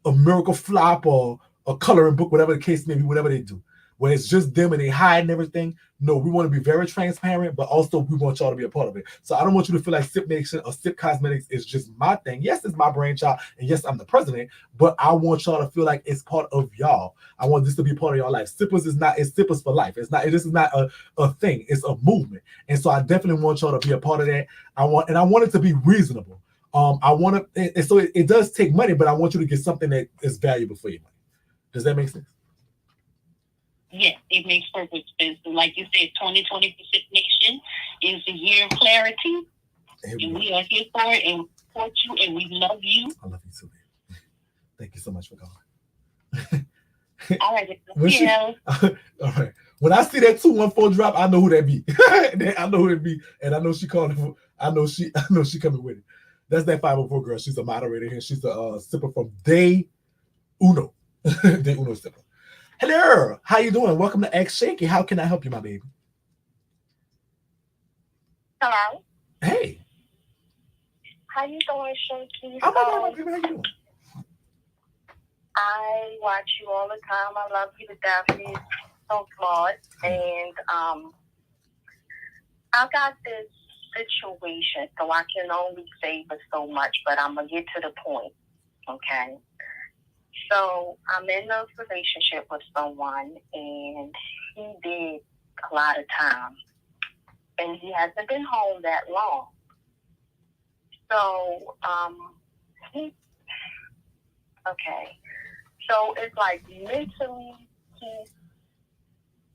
miracle flop or a coloring book, whatever the case may be, whatever they do. When it's just them and they hide and everything. No, we want to be very transparent, but also we want y'all to be a part of it. So I don't want you to feel like Sip Nation or Sip Cosmetics is just my thing. Yes, it's my brainchild, and yes, I'm the president, but I want y'all to feel like it's part of y'all. I want this to be a part of your life. Sippers it's Sippers for life. This is not a thing, it's a movement. And so I definitely want y'all to be a part of that. I want it to be reasonable. I want to, and so it does take money, but I want you to get something that is valuable for your money. Does that make sense? Yes, it makes perfect sense. And like you said, 2020 for Sip Nation is the year of clarity. And we are here for it and support you, and we love you. I love you too, baby. Thank you so much for calling. All right. All right. When I see that 214 drop, I know who that be. I know who it be, and I know she calling. I know she coming with it. That's that 504 girl. She's a moderator here. She's a sipper from Day Uno. Day Uno sipper. Hello, how you doing? Welcome to MC Shakie. How can I help you, my baby? Hello. Hey. How you doing, Shakie? I'm all right, baby. How you doing? I watch you all the time. I love you to death. You're so smart. And I got this situation, so I can only say but so much, but I'm going to get to the point, okay? So I'm in a relationship with someone, and he did a lot of time, and he hasn't been home that long. So so it's like mentally he's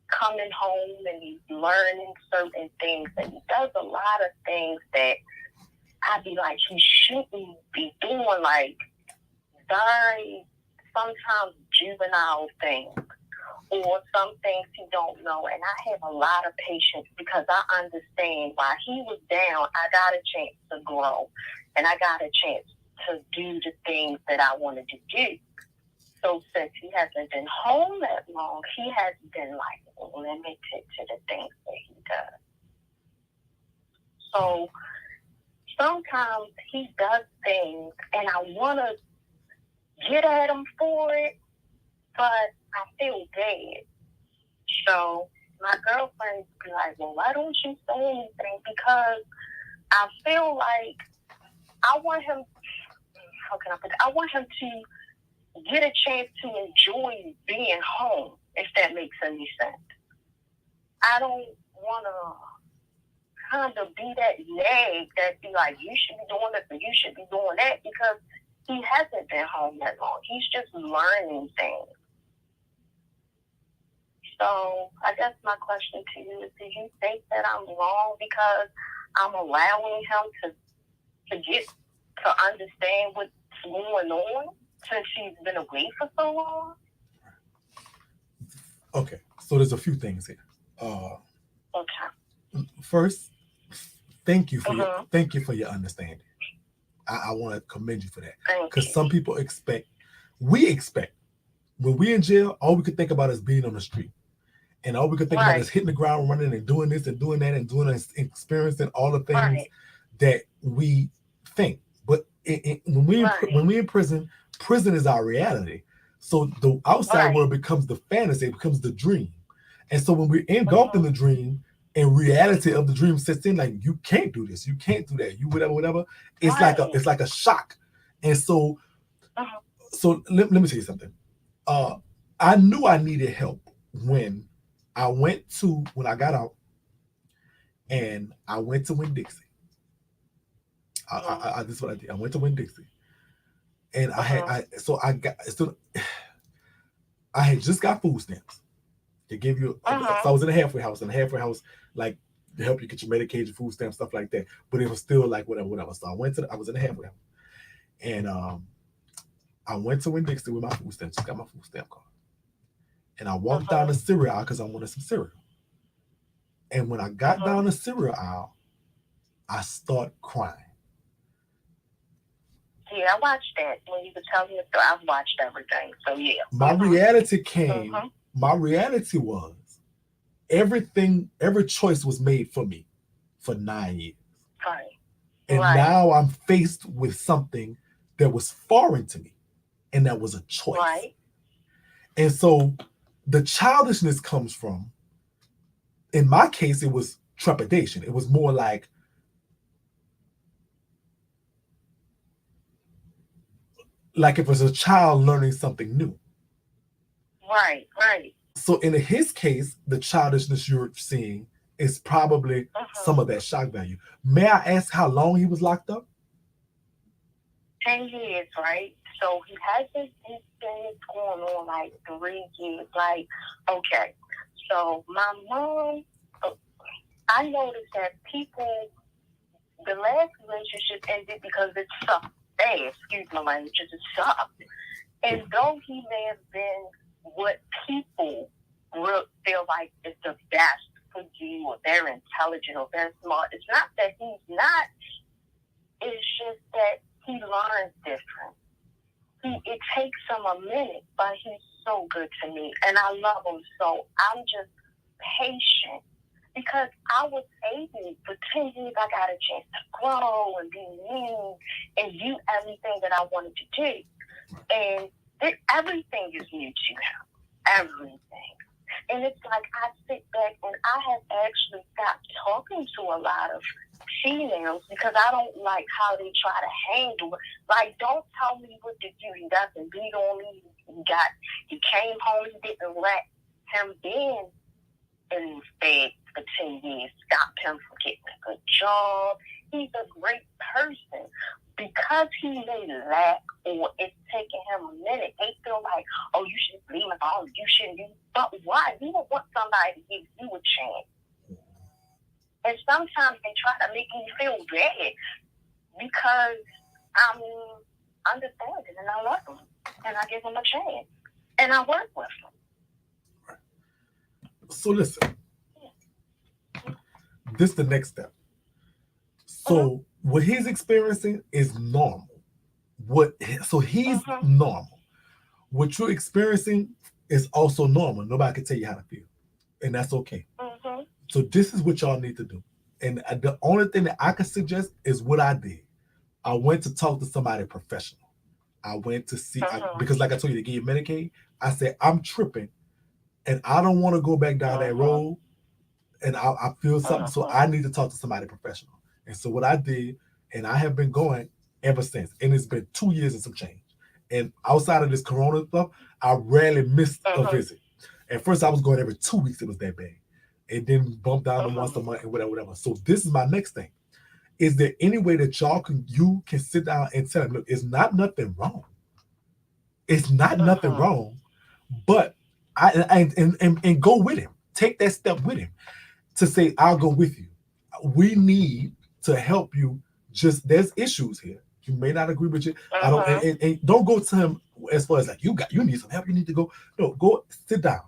coming home and he's learning certain things, and he does a lot of things that I'd be like, he shouldn't be doing, like very sometimes juvenile things or some things he don't know. And I have a lot of patience because I understand while he was down, I got a chance to grow and I got a chance to do the things that I wanted to do. So since he hasn't been home that long, he has been like limited to the things that he does. So sometimes he does things and I want to get at him for it, but I feel bad. So my girlfriend be like, well, why don't you say anything? Because I feel like I want him to get a chance to enjoy being home, if that makes any sense. I don't want to kind of be that nag that be like, you should be doing this or you should be doing that, because he hasn't been home that long. He's just learning things. So I guess my question to you is, do you think that I'm wrong because I'm allowing him to get to understand what's going on since he's been away for so long? Okay, so there's a few things here. Okay. First, thank you for your understanding. I want to commend you for that, because some people we expect when we in jail, all we could think about is being on the street, and all we could think about is hitting the ground running and doing this and doing that and doing and experiencing all the things that we think. But when we in prison is our reality. So the outside world becomes the fantasy, it becomes the dream. And so when we're engulfed in the dream and reality of the dream sets in, like, you can't do this, you can't do that, you whatever. It's like a shock. And so let me tell you something. I knew I needed help when I got out and I went to Winn-Dixie. This is what I did. I went to Winn-Dixie. And I had just got food stamps. They give you, so I was in a halfway house. Like, to help you get your medication, food stamps, stuff like that. But it was still like whatever. So I was in a halfway house. And I went to Winn-Dixie with my food stamps, got my food stamp card. And I walked down the cereal aisle because I wanted some cereal. And when I got down the cereal aisle, I started crying. Yeah, I watched that. When you were telling me, so I've watched everything. So yeah. My reality came. My reality was every choice was made for me for 9 years. Right. And now I'm faced with something that was foreign to me, and that was a choice. Right. And so the childishness comes from, in my case, it was trepidation. It was more like, if it was a child learning something new. Right. So in his case, the childishness you're seeing is probably some of that shock value. May I ask how long he was locked up? 10 years, right? So he hasn't been going on like 3 years. Like, okay. So my mom, I noticed that the last relationship ended because it sucked. Excuse my language, it sucked. And though he may have been what people feel like is the best for you, or they're intelligent, or they're smart, it's not that he's not. It's just that he learns different. It takes him a minute, but he's so good to me, and I love him. So I'm just patient, because I was able, for 10 years, I got a chance to grow and be new and do everything that I wanted to do. And everything is new to him. Everything. And it's like I sit back and I have actually stopped talking to a lot of females because I don't like how they try to handle it. Like, don't tell me what to do. He doesn't beat on me. He came home. He didn't let him in fed for 10 years. Stop him from getting a good job. He's a great person. Because he may lack or it's taking him a minute, they feel like, oh, you should leave him alone. You shouldn't do. But why? You don't want somebody to give you a chance. And sometimes they try to make me feel bad because I'm understanding and I love them. And I give them a chance. And I work with them. So listen. This is the next step. So what he's experiencing is normal. So he's normal. What you're experiencing is also normal. Nobody can tell you how to feel. And that's okay. So this is what y'all need to do. And the only thing that I can suggest is what I did. I went to talk to somebody professional. I went to see, because like I told you, to get Medicaid, I said, I'm tripping and I don't want to go back down that road. And I feel something, so I need to talk to somebody professional. And so what I did, and I have been going ever since, and it's been 2 years and some change. And outside of this corona stuff, I rarely missed a visit. At first, I was going every 2 weeks. It was that bad. And then bumped down to once a month and whatever. So this is my next thing. Is there any way that you can sit down and tell them, look, it's not nothing wrong. It's not nothing wrong, but and go with him. Take that step with him. To say, I'll go with you. We need to help you. Just there's issues here. You may not agree with you. I don't and don't go to him as far as like you need some help. You need to go. No, go sit down.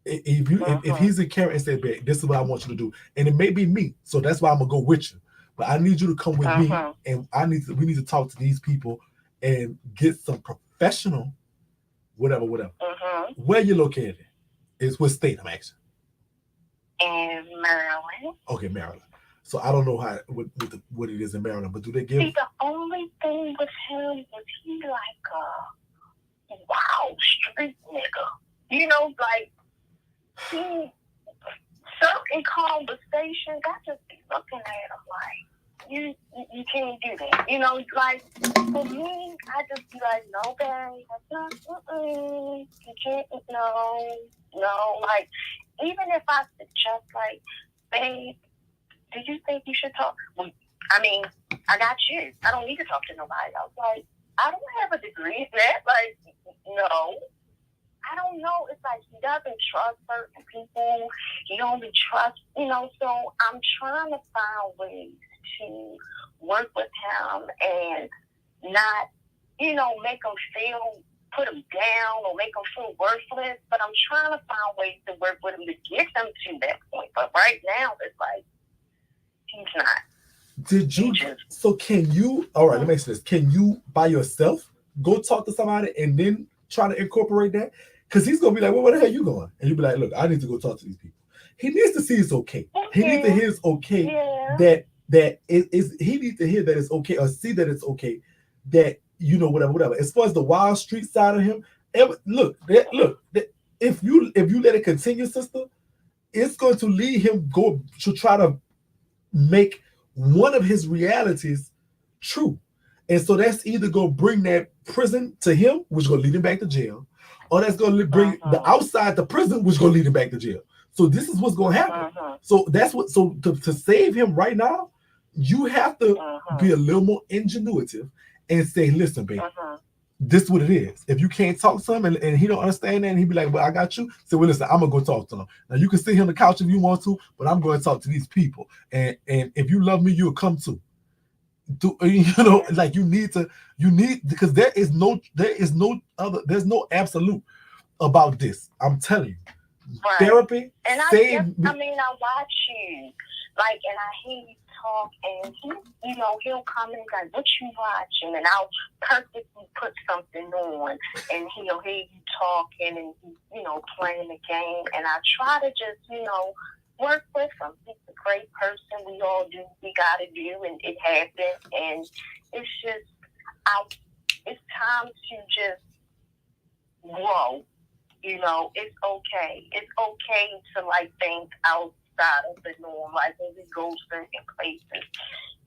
If he's a carrot and say, babe, this is what I want you to do, and it may be me, so that's why I'm gonna go with you. But I need you to come with me, and we need to talk to these people and get some professional, whatever. Where you located? Is what state I'm asking. In Maryland. Okay, Maryland. So I don't know what it is in Maryland, but do they give? See, the only thing with him was he like a wow street nigga. You know, like he certain conversations, I just be looking at him like you can't do that. You know, like for me, I just be like, no, babe, that's not. You can't. No, like. Even if I suggest, like, babe, do you think you should talk? Well, I mean, I got you. I don't need to talk to nobody else. Like, I don't have a degree in that. Like, no. I don't know. It's like he doesn't trust certain people. He only trusts, so I'm trying to find ways to work with him and not, make him feel put him down or make him feel worthless, but I'm trying to find ways to work with him to get him to that point. But right now, it's like, he's not. Did you, so can you, all right, let me ask you this. Can you, by yourself, go talk to somebody and then try to incorporate that? Because he's going to be like, well, where the hell are you going? And you'll be like, look, I need to go talk to these people. He needs to see it's okay. He needs to hear it's okay that it is, he needs to hear that it's okay or see that it's okay that, whatever. As far as the wild street side of him, look. If you let it continue, sister, it's going to lead him go to try to make one of his realities true, and so that's either going to bring that prison to him, which is going to lead him back to jail, or that's going to bring the outside the prison, which is going to lead him back to jail. So this is what's going to happen. So that's what. So to save him right now, you have to be a little more ingenuitive. And say, listen, babe, this is what it is. If you can't talk to him and he don't understand that, and he be like, well, I got you. So, well, listen, I'm going to go talk to him. Now, you can sit here on the couch if you want to, but I'm going to talk to these people. And if you love me, you'll come too. Like you need, because there's no absolute about this. I'm telling you. Right. Therapy, and I watch you, like, and I hear you talk, and he'll come and like, what you watching? And I'll purposely put something on, and he'll hear you talking and playing the game, and I try to just work with him. He's a great person. We all do what we gotta do, and it happens. And it's just, it's time to just grow. It's okay. It's okay to like think outside outside of the norm. Like when we go certain places,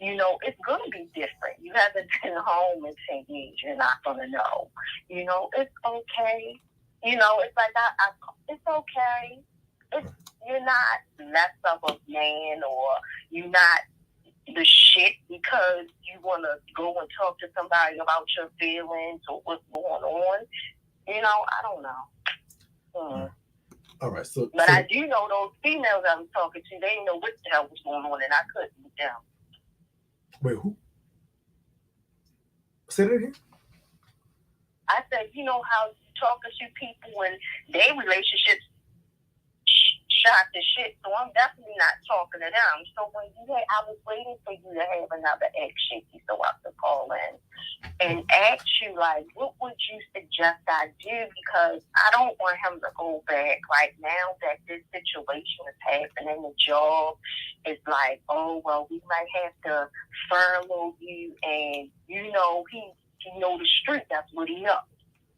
you know, it's gonna be different. You haven't been home in 10 years, you're not gonna know. You know, it's okay. You know, it's like it's okay. You're not less of a man, or you're not the shit because you want to go and talk to somebody about your feelings or what's going on. You know, I don't know. All right, so I do know those females I was talking to, they didn't know what the hell was going on, and I couldn't with them. Wait, who? Say that again? I said, you know how you talking to people when their relationships shot to shit, so I'm definitely not talking to them. So when I was waiting for you to have another ex Shakie so I could call in and ask you, like, what would you suggest I do? Because I don't want him to go back. Like, now that this situation is happening, the job is like, oh, well, we might have to furlough you, and, you know, he know the street, that's what he up.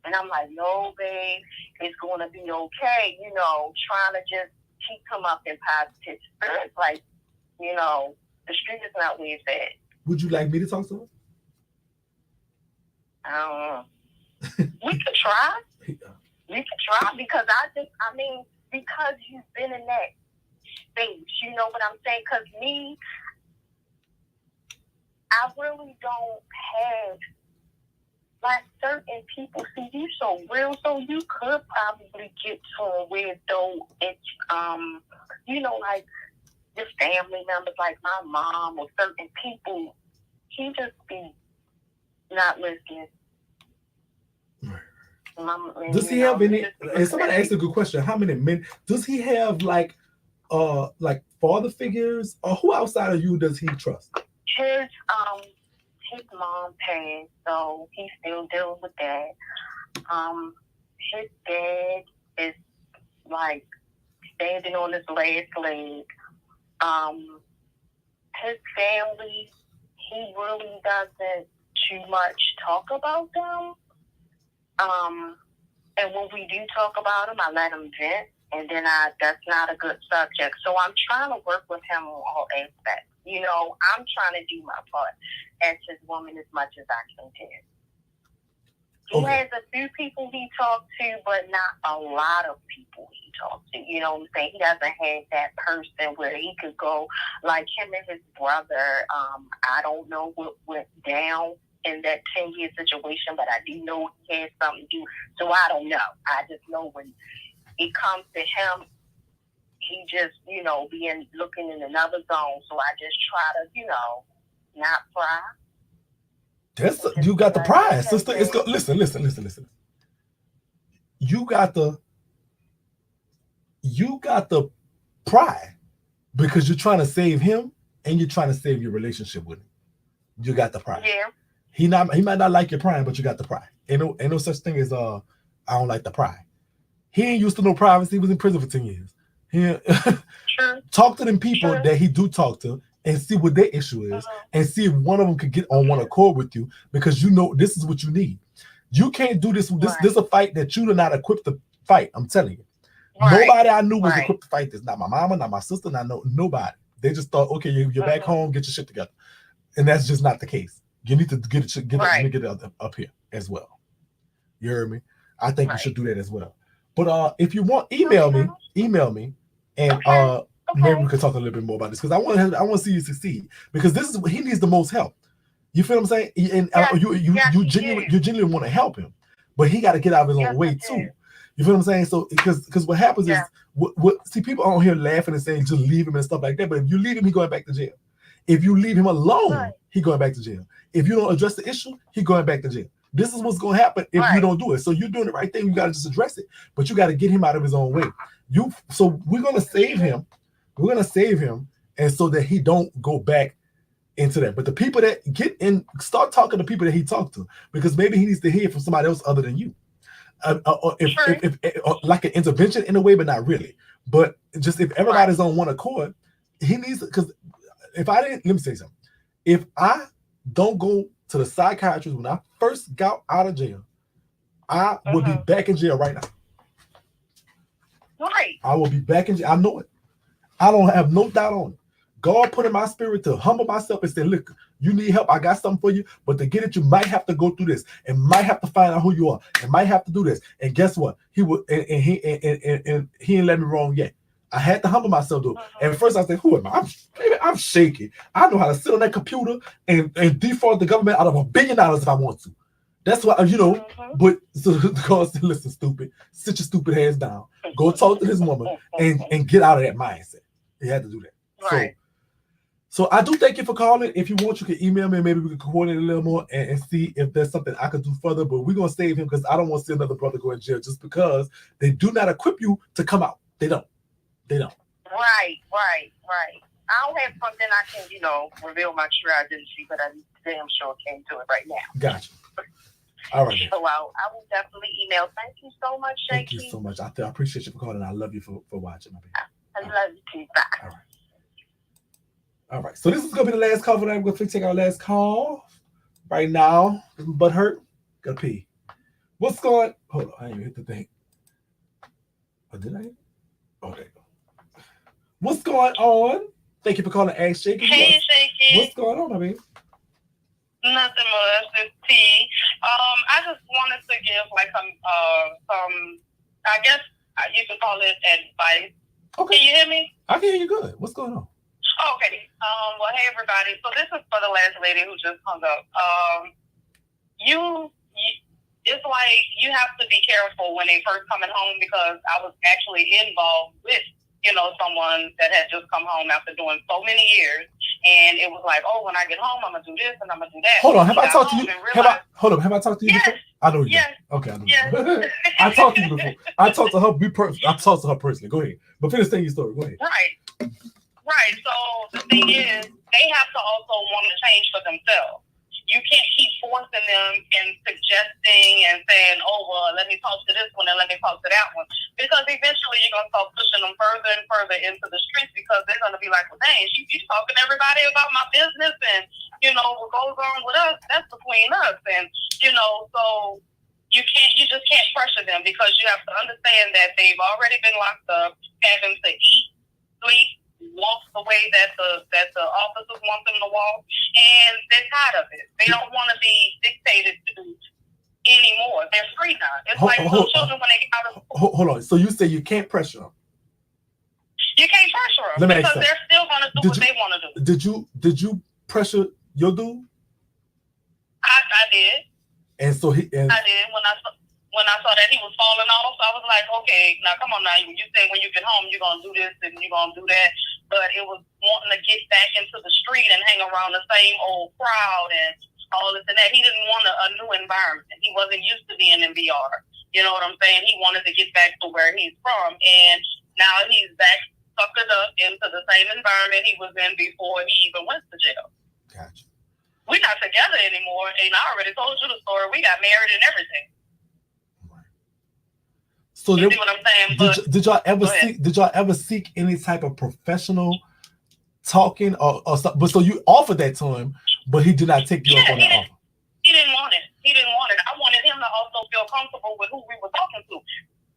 And I'm like, no, babe, it's going to be okay, you know, trying to just keep him up in positive spirits. Like, you know, the street is not where it's at. Would you like me to talk to him? I don't know. We could try. We could try because because you've been in that space, you know what I'm saying? Because me, I really don't have, like, certain people see you so real, so you could probably get to where though it's, you know, like your family members, like my mom or certain people, he just be not listening. Does he have any? And somebody asked a good question. How many men does he have? Like father figures, or who outside of you does he trust? His mom passed, so he's still dealing with that. His dad is like standing on his last leg. His family, he really doesn't too much talk about them. And when we do talk about him, I let him vent, and then that's not a good subject. So I'm trying to work with him on all aspects. You know, I'm trying to do my part as his woman as much as I can do. He has a few people he talks to, but not a lot of people he talks to. You know what I'm saying? He doesn't have that person where he could go, like him and his brother. I don't know what went down in that 10-year situation, but I do know he had something to do. So I don't know. I just know when it comes to him, he just, you know, looking in another zone. So I just try to, you know, not pry. You got the pride, sister. Listen. You got the pride because you're trying to save him and you're trying to save your relationship with him. You got the pride. Yeah. He might not like your pride, but you got the pride. Ain't no such thing as I don't like the pride. He ain't used to no privacy. He was in prison for 10 years. Sure. Talk to them people that he do talk to and see what their issue is, and see if one of them could get on one accord with you, because you know this is what you need. You can't do this. This is a fight that you're not equipped to fight. I'm telling you. Right. Nobody I knew was equipped to fight this. Not my mama, not my sister, nobody. They just thought, okay, you're back home, get your shit together, and that's just not the case. You need to get it up here as well. You heard me? I think you should do that as well. But if you want, email me, and maybe we could talk a little bit more about this, because I want to see you succeed, because this is he needs the most help. You feel what I'm saying? And you genuinely want to help him, but he got to get out of his own way too. You feel what I'm saying? So because what happens is see, people on here laughing and saying just leave him and stuff like that, but if you leave him, he going back to jail. If you leave him alone, he going back to jail. If you don't address the issue, he going back to jail. This is what's going to happen if you don't do it. So you're doing the right thing. You got to just address it, but you got to get him out of his own way. So we're going to save him. We're going to save him, and so that he don't go back into that. But the people that get in, start talking to people that he talked to, because maybe he needs to hear from somebody else other than you. If like an intervention in a way, but not really. But just if everybody's on one accord, he needs, because let me say something. If I don't go to the psychiatrist when I first got out of jail, I would be back in jail right now. Right. I will be back in jail. I know it. I don't have no doubt on it. God put in my spirit to humble myself and say, look, you need help. I got something for you. But to get it, you might have to go through this and might have to find out who you are and might have to do this. And guess what? He would, and he ain't let me wrong yet. I had to humble myself though. And at first I said, who am I? I'm shaky. I know how to sit on that computer and defraud the government out of $1 billion if I want to. That's why, you know, but so God said, listen, stupid, sit your stupid ass down. Go talk to this woman and get out of that mindset. You had to do that. Right. So I do thank you for calling. If you want, you can email me. Maybe we can coordinate a little more and see if there's something I could do further. But we're going to save him because I don't want to see another brother go in jail just because they do not equip you to come out. They don't. Right. I don't have something I can, you know, reveal my true identity, but I damn sure came to it right now. Gotcha. All right. So I will definitely email. Thank you so much, Shakie. Thank you so much. I appreciate you for calling. I love you for watching, my baby. I love you too. Bye. All right. All right. So this is going to be the last call for that. We're going to take our last call right now. Butt hurt. Gotta pee. What's going? Hold on. I didn't even hit the thing. Oh, did I? Oh, there you go. What's going on? Thank you for calling Ask Shakie. Hey, Shakie. What's going on, I mean? Nothing much. It's T. I just wanted to give like some I guess you could call it advice. Okay. Can you hear me? I can hear you good. What's going on? Okay. Well, hey everybody. So this is for the last lady who just hung up. It's like you have to be careful when they first coming home because I was actually involved with, you know, someone that had just come home after doing so many years, and it was like, oh, when I get home, I'm gonna do this and I'm gonna do that. Hold on, have I talked to you? Have I talked to you before? I know you. Yes. Okay, I know Yes. you. I talked to you before. I talked to her. I talked to her personally. Go ahead, but finish telling your story. Go ahead. Right. So the thing is, they have to also want to change for themselves. You can't keep forcing them and suggesting and saying, oh, well, let me talk to this one and let me talk to that one. Because eventually you're going to start pushing them further and further into the streets because they're going to be like, well, dang, she's talking to everybody about my business and, you know, what goes on with us, that's between us. And, you know, so you just can't pressure them because you have to understand that they've already been locked up, having to eat, sleep, walk the way that the officers want them to walk, and they're tired of it. They don't want to be dictated to anymore. They're free now. It's like little children when they get out of school. Hold on. So you say you can't pressure them? You can't pressure them because they're still going to do what they want to do. Did you pressure your dude? I did. And so I did when I saw that he was falling off, I was like, okay, now come on now. You say when you get home, you're going to do this and you're going to do that. But it was wanting to get back into the street and hang around the same old crowd and all this and that. He didn't want a new environment. He wasn't used to being in VR. You know what I'm saying? He wanted to get back to where he's from. And now he's back suckered up into the same environment he was in before he even went to jail. Gotcha. We're not together anymore. And I already told you the story. We got married and everything. So you see what I'm saying? Did y'all ever seek any type of professional talking or something? But so you offered that to him, but he did not take you up on that offer. He didn't want it. I wanted him to also feel comfortable with who we were talking to.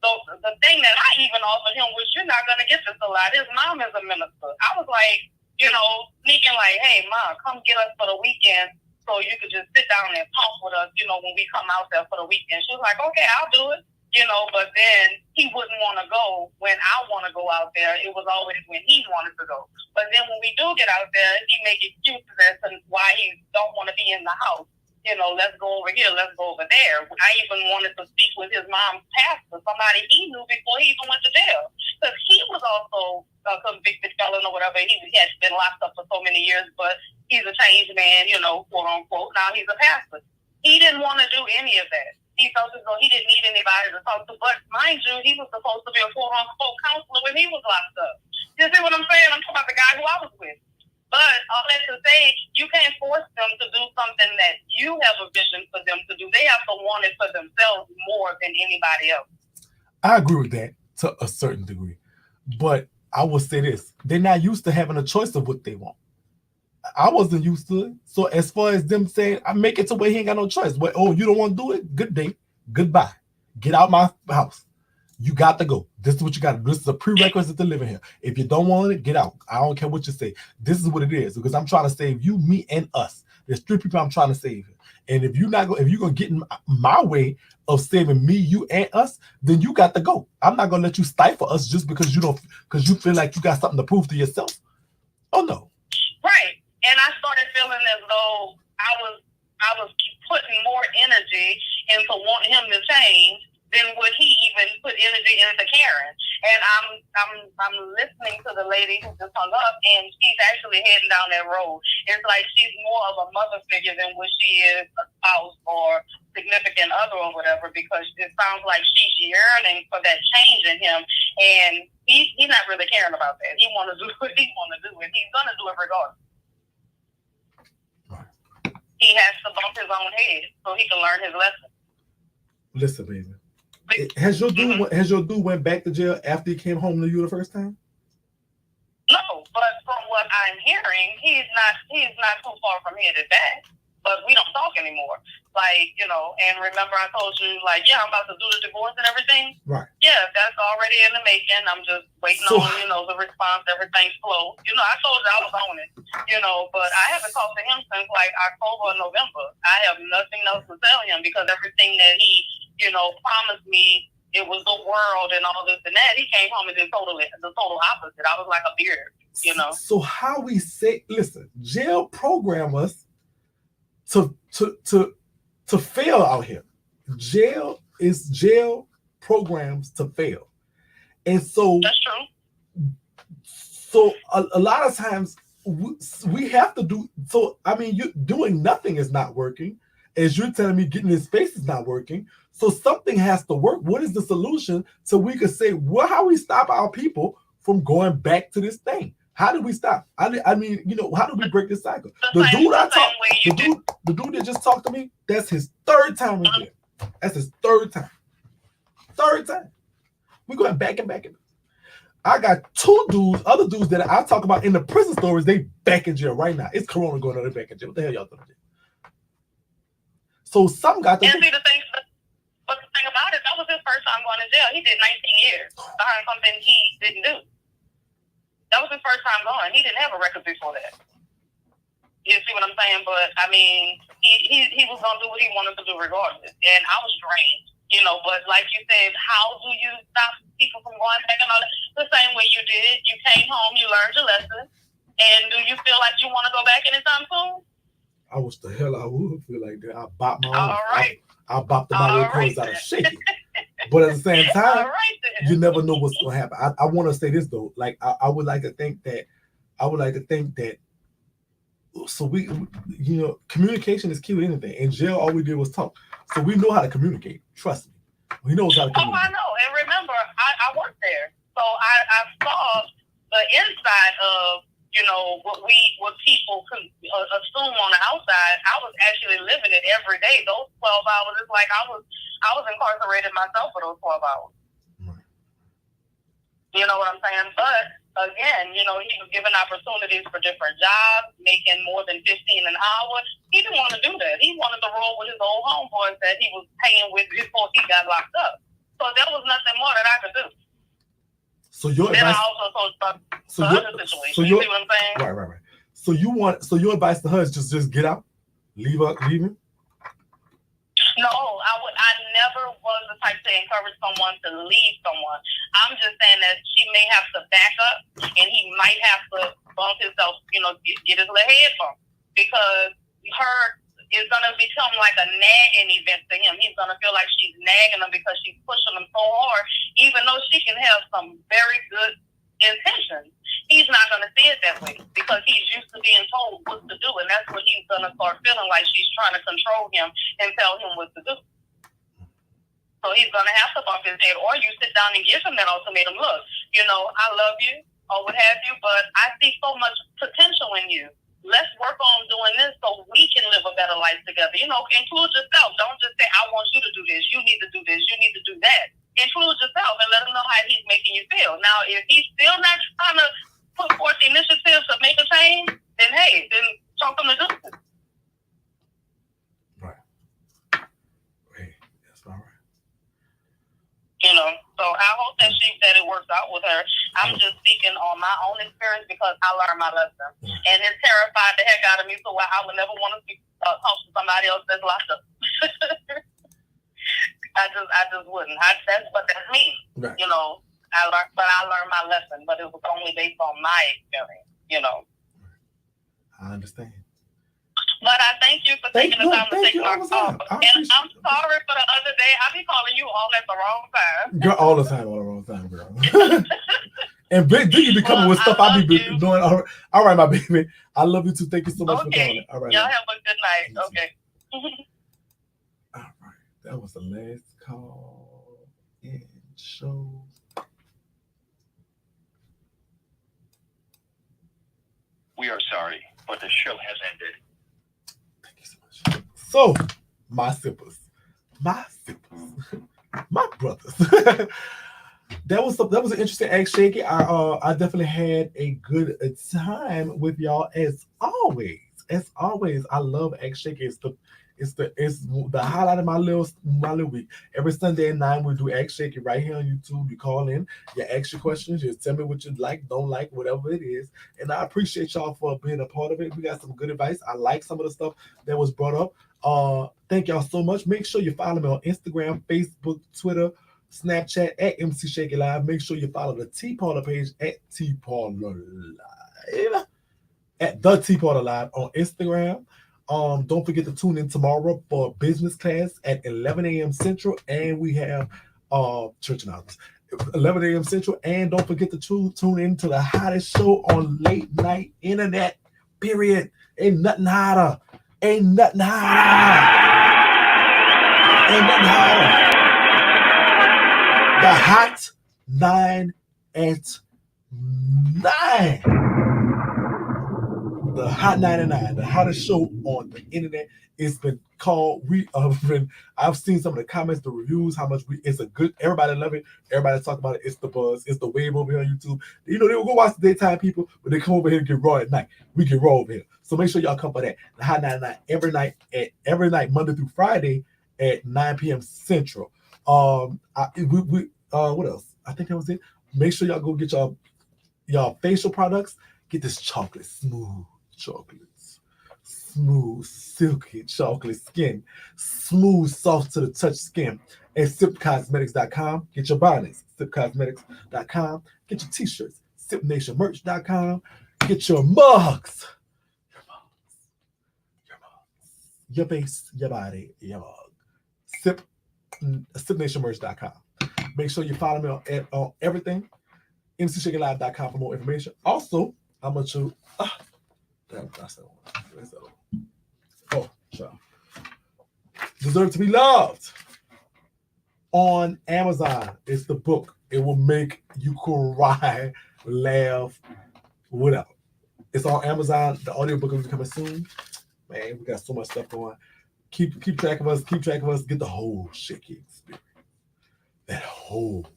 So the thing that I even offered him was, you're not gonna get this a lot. His mom is a minister. I was like, you know, sneaking like, hey, Mom, come get us for the weekend so you could just sit down and talk with us, you know, when we come out there for the weekend. She was like, okay, I'll do it. You know, but then he wouldn't want to go when I want to go out there. It was always when he wanted to go. But then when we do get out there, he make excuses as to why he don't want to be in the house. You know, let's go over here, let's go over there. I even wanted to speak with his mom's pastor, somebody he knew before he even went to jail. Because he was also a convicted felon or whatever. He had been locked up for so many years, but he's a changed man, you know, quote unquote. Now he's a pastor. He didn't want to do any of that. He felt as though he didn't need anybody to talk to. But mind you, he was supposed to be a quote unquote counselor when he was locked up. You see what I'm saying? I'm talking about the guy who I was with. But all that to say, you can't force them to do something that you have a vision for them to do. They have to want it for themselves more than anybody else. I agree with that to a certain degree. But I will say this. They're not used to having a choice of what they want. I wasn't used to it. So as far as them saying, I make it to where he ain't got no choice. Well, oh, you don't want to do it? Good day. Goodbye. Get out my house. You got to go. This is what you got to do. This is a prerequisite to living here. If you don't want it, get out. I don't care what you say. This is what it is, because I'm trying to save you, me, and us. There's 3 people I'm trying to save. And if you're not going, if you're gonna get in my way of saving me, you, and us, then you got to go. I'm not gonna let you stifle us just because you feel like you got something to prove to yourself. Oh no. Right. And I started feeling as though I was putting more energy into wanting him to change than what he even put energy into caring. And I'm listening to the lady who just hung up, and she's actually heading down that road. It's like she's more of a mother figure than what she is a spouse or significant other or whatever, because it sounds like she's yearning for that change in him, and he's not really caring about that. He want to do what he want to do, and he's going to do it regardless. He has to bump his own head so he can learn his lesson. Listen, baby. Has your dude went back to jail after he came home to you the first time? No, but from what I'm hearing, he's not too far from headed back. But we don't talk anymore. Like, and remember I told you, like, yeah, I'm about to do the divorce and everything. Right. Yeah, that's already in the making. I'm just waiting on, the response, everything's slow. I told you I was on it, but I haven't talked to him since like October or November. I have nothing else to tell him, because everything that he, promised me, it was the world and all this and that. He came home and did the total opposite. I was like a beard, So how we say, listen, jail program us to fail out here. Jail programs to fail. And so that's true. So a lot of times we have to do, so I mean, you doing nothing is not working. As you're telling me, getting in space is not working. So something has to work. What is the solution so we could say, well, how we stop our people from going back to this thing? How do we stop? I mean, how do we break this cycle? The dude that just talked to me, that's his 3rd time in jail. That's his 3rd time. 3rd time. We're going back and back. I got 2 other dudes that I talk about in the prison stories, they back in jail right now. It's Corona going on, they're back in jail. What the hell y'all doing? So some got to. But the thing about it, that was his first time going to jail. He did 19 years behind something he didn't do. That was his first time going. He didn't have a record before that. You see what I'm saying? But I mean, he was gonna do what he wanted to do regardless. And I was drained, but like you said, how do you stop people from going back and all that? The same way you did. You came home, you learned your lesson. And do you feel like you want to go back anytime soon? I wish the hell I would feel like that. I bop my own. All right. I bop the body coins out of Shakie. But at the same time, you never know what's gonna happen. I want to say this though. Like I would like to think that. So we, communication is key to anything. In jail, all we did was talk. So we know how to communicate. Trust me. We know how to communicate. Oh, I know. And remember, I worked there, so I saw the inside of what people could assume on the outside. I was actually living it every day. Those 12 hours, it's like I was incarcerated myself for those 12 hours. Right. You know what I'm saying? But again, he was given opportunities for different jobs, making more than $15 an hour. He didn't want to do that. He wanted to roll with his old homeboys that he was paying with before he got locked up. So there was nothing more that I could do. So your then advice, I also told about the other situation. You see what I'm saying? Right. So your advice to her is just get out, leave him? No, I never was the type to encourage someone to leave someone. I'm just saying that she may have to back up, and he might have to bump himself, get his little head bumped, because her is going to become like a nagging event to him. He's going to feel like she's nagging him because she's pushing him so hard, even though she can have some very good intentions. He's not going to see it that way because he's used to being told what to do, and that's what he's going to start feeling like she's trying to control him and tell him what to do. So he's going to have to bump his head, or you sit down and give him that ultimatum. Look, I love you, or what have you, but I see so much potential in you. Let's work on doing this so we can live a better life together. Include yourself. Don't just say, I want you to do this. You need to do this. You need to do that. Include yourself and let him know how he's making you feel. Now, if he's still not trying to put forth initiatives to make a change, then hey, then talk him to do it. Right. Hey, that's all right. So I saying that it works out with her. I'm just speaking on my own experience because I learned my lesson, and it terrified the heck out of me. So I would never want to talk to somebody else that's locked up. I just wouldn't. That's me. Right. You know, I learned my lesson, but it was only based on my experience. You know. I understand. But I thank you for taking the time to take my call. And I'm sorry for the other day. I be calling you all at the wrong time. Girl, all the wrong time, girl. And Big D be coming with stuff I be doing. All right, my baby. I love you too. Thank you so much for calling. All right. Y'all have a good night. Okay. All right. That was the last call in show. We are sorry, but the show has ended. Thank you so much. So, my sippers, my brothers. That was an interesting Ask Shakie. I definitely had a good time with y'all as always. As always, I love Ask Shakie. It's the highlight of my little week. Every Sunday at 9, we do Ask Shakie right here on YouTube. You call in, you ask your questions, you tell me what you like, don't like, whatever it is. And I appreciate y'all for being a part of it. We got some good advice. I like some of the stuff that was brought up. Thank y'all so much. Make sure you follow me on Instagram, Facebook, Twitter, Snapchat at MC Shakie Live. Make sure you follow the T Parler page at T Parler Live. At the T Parler Live on Instagram. Don't forget to tune in tomorrow for business class at 11 a.m. Central, and we have church announcements 11 a.m. Central. And don't forget to tune in to the hottest show on late night internet. Period. Ain't nothing hotter. Ain't nothing hotter. The Hot 9 at 9. The Hot 99, the hottest show on the internet. It's been called. I've seen some of the comments, the reviews, how much it's a good. Everybody love it. Everybody talk about it. It's the buzz. It's the wave over here on YouTube. You know, they will go watch the daytime people, but they come over here and get raw at night. We get raw over here. So make sure y'all come for that. The Hot 99 every night, Monday through Friday at 9 p.m. Central. What else? I think that was it. Make sure y'all go get y'all facial products. Get this chocolate, smooth chocolates, smooth, silky chocolate skin, smooth, soft to the touch skin at sipcosmetics.com. Get your bonnets, sipcosmetics.com. Get your t-shirts, sipnationmerch.com. Get your mugs, your base, your body, your mug. Sipnationmerch.com. Make sure you follow me on everything. MCShakieLive.com for more information. Also, I'm going to Deserve to Be Loved on Amazon. It's the book. It will make you cry, laugh, whatever. It's on Amazon. The audiobook will be coming soon. Man, we got so much stuff going. Keep track of us. Keep track of us. Get the whole Shakie experience. That whole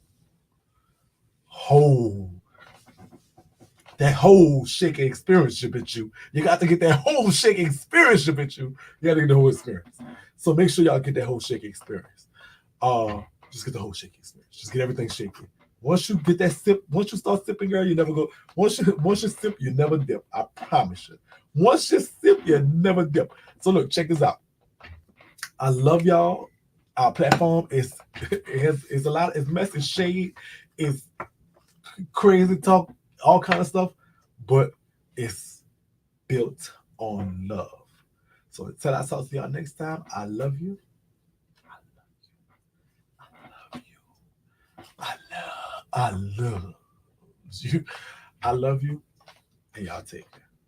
Shakie experience with you. You got to get that whole Shakie experience with you. You got to get the whole experience. So make sure y'all get that whole Shakie experience. Just get the whole Shakie experience. Just get everything shaky. Once you get that sip, once you start sipping, girl, you never go. Once you sip, you never dip. I promise you. Once you sip, you never dip. So look, check this out. I love y'all. Our platform is a lot. It's mess, it's shade, it's crazy talk, all kind of stuff, but it's built on love. So until I talk to y'all next time, I love you. I love you. I love you. And y'all take care.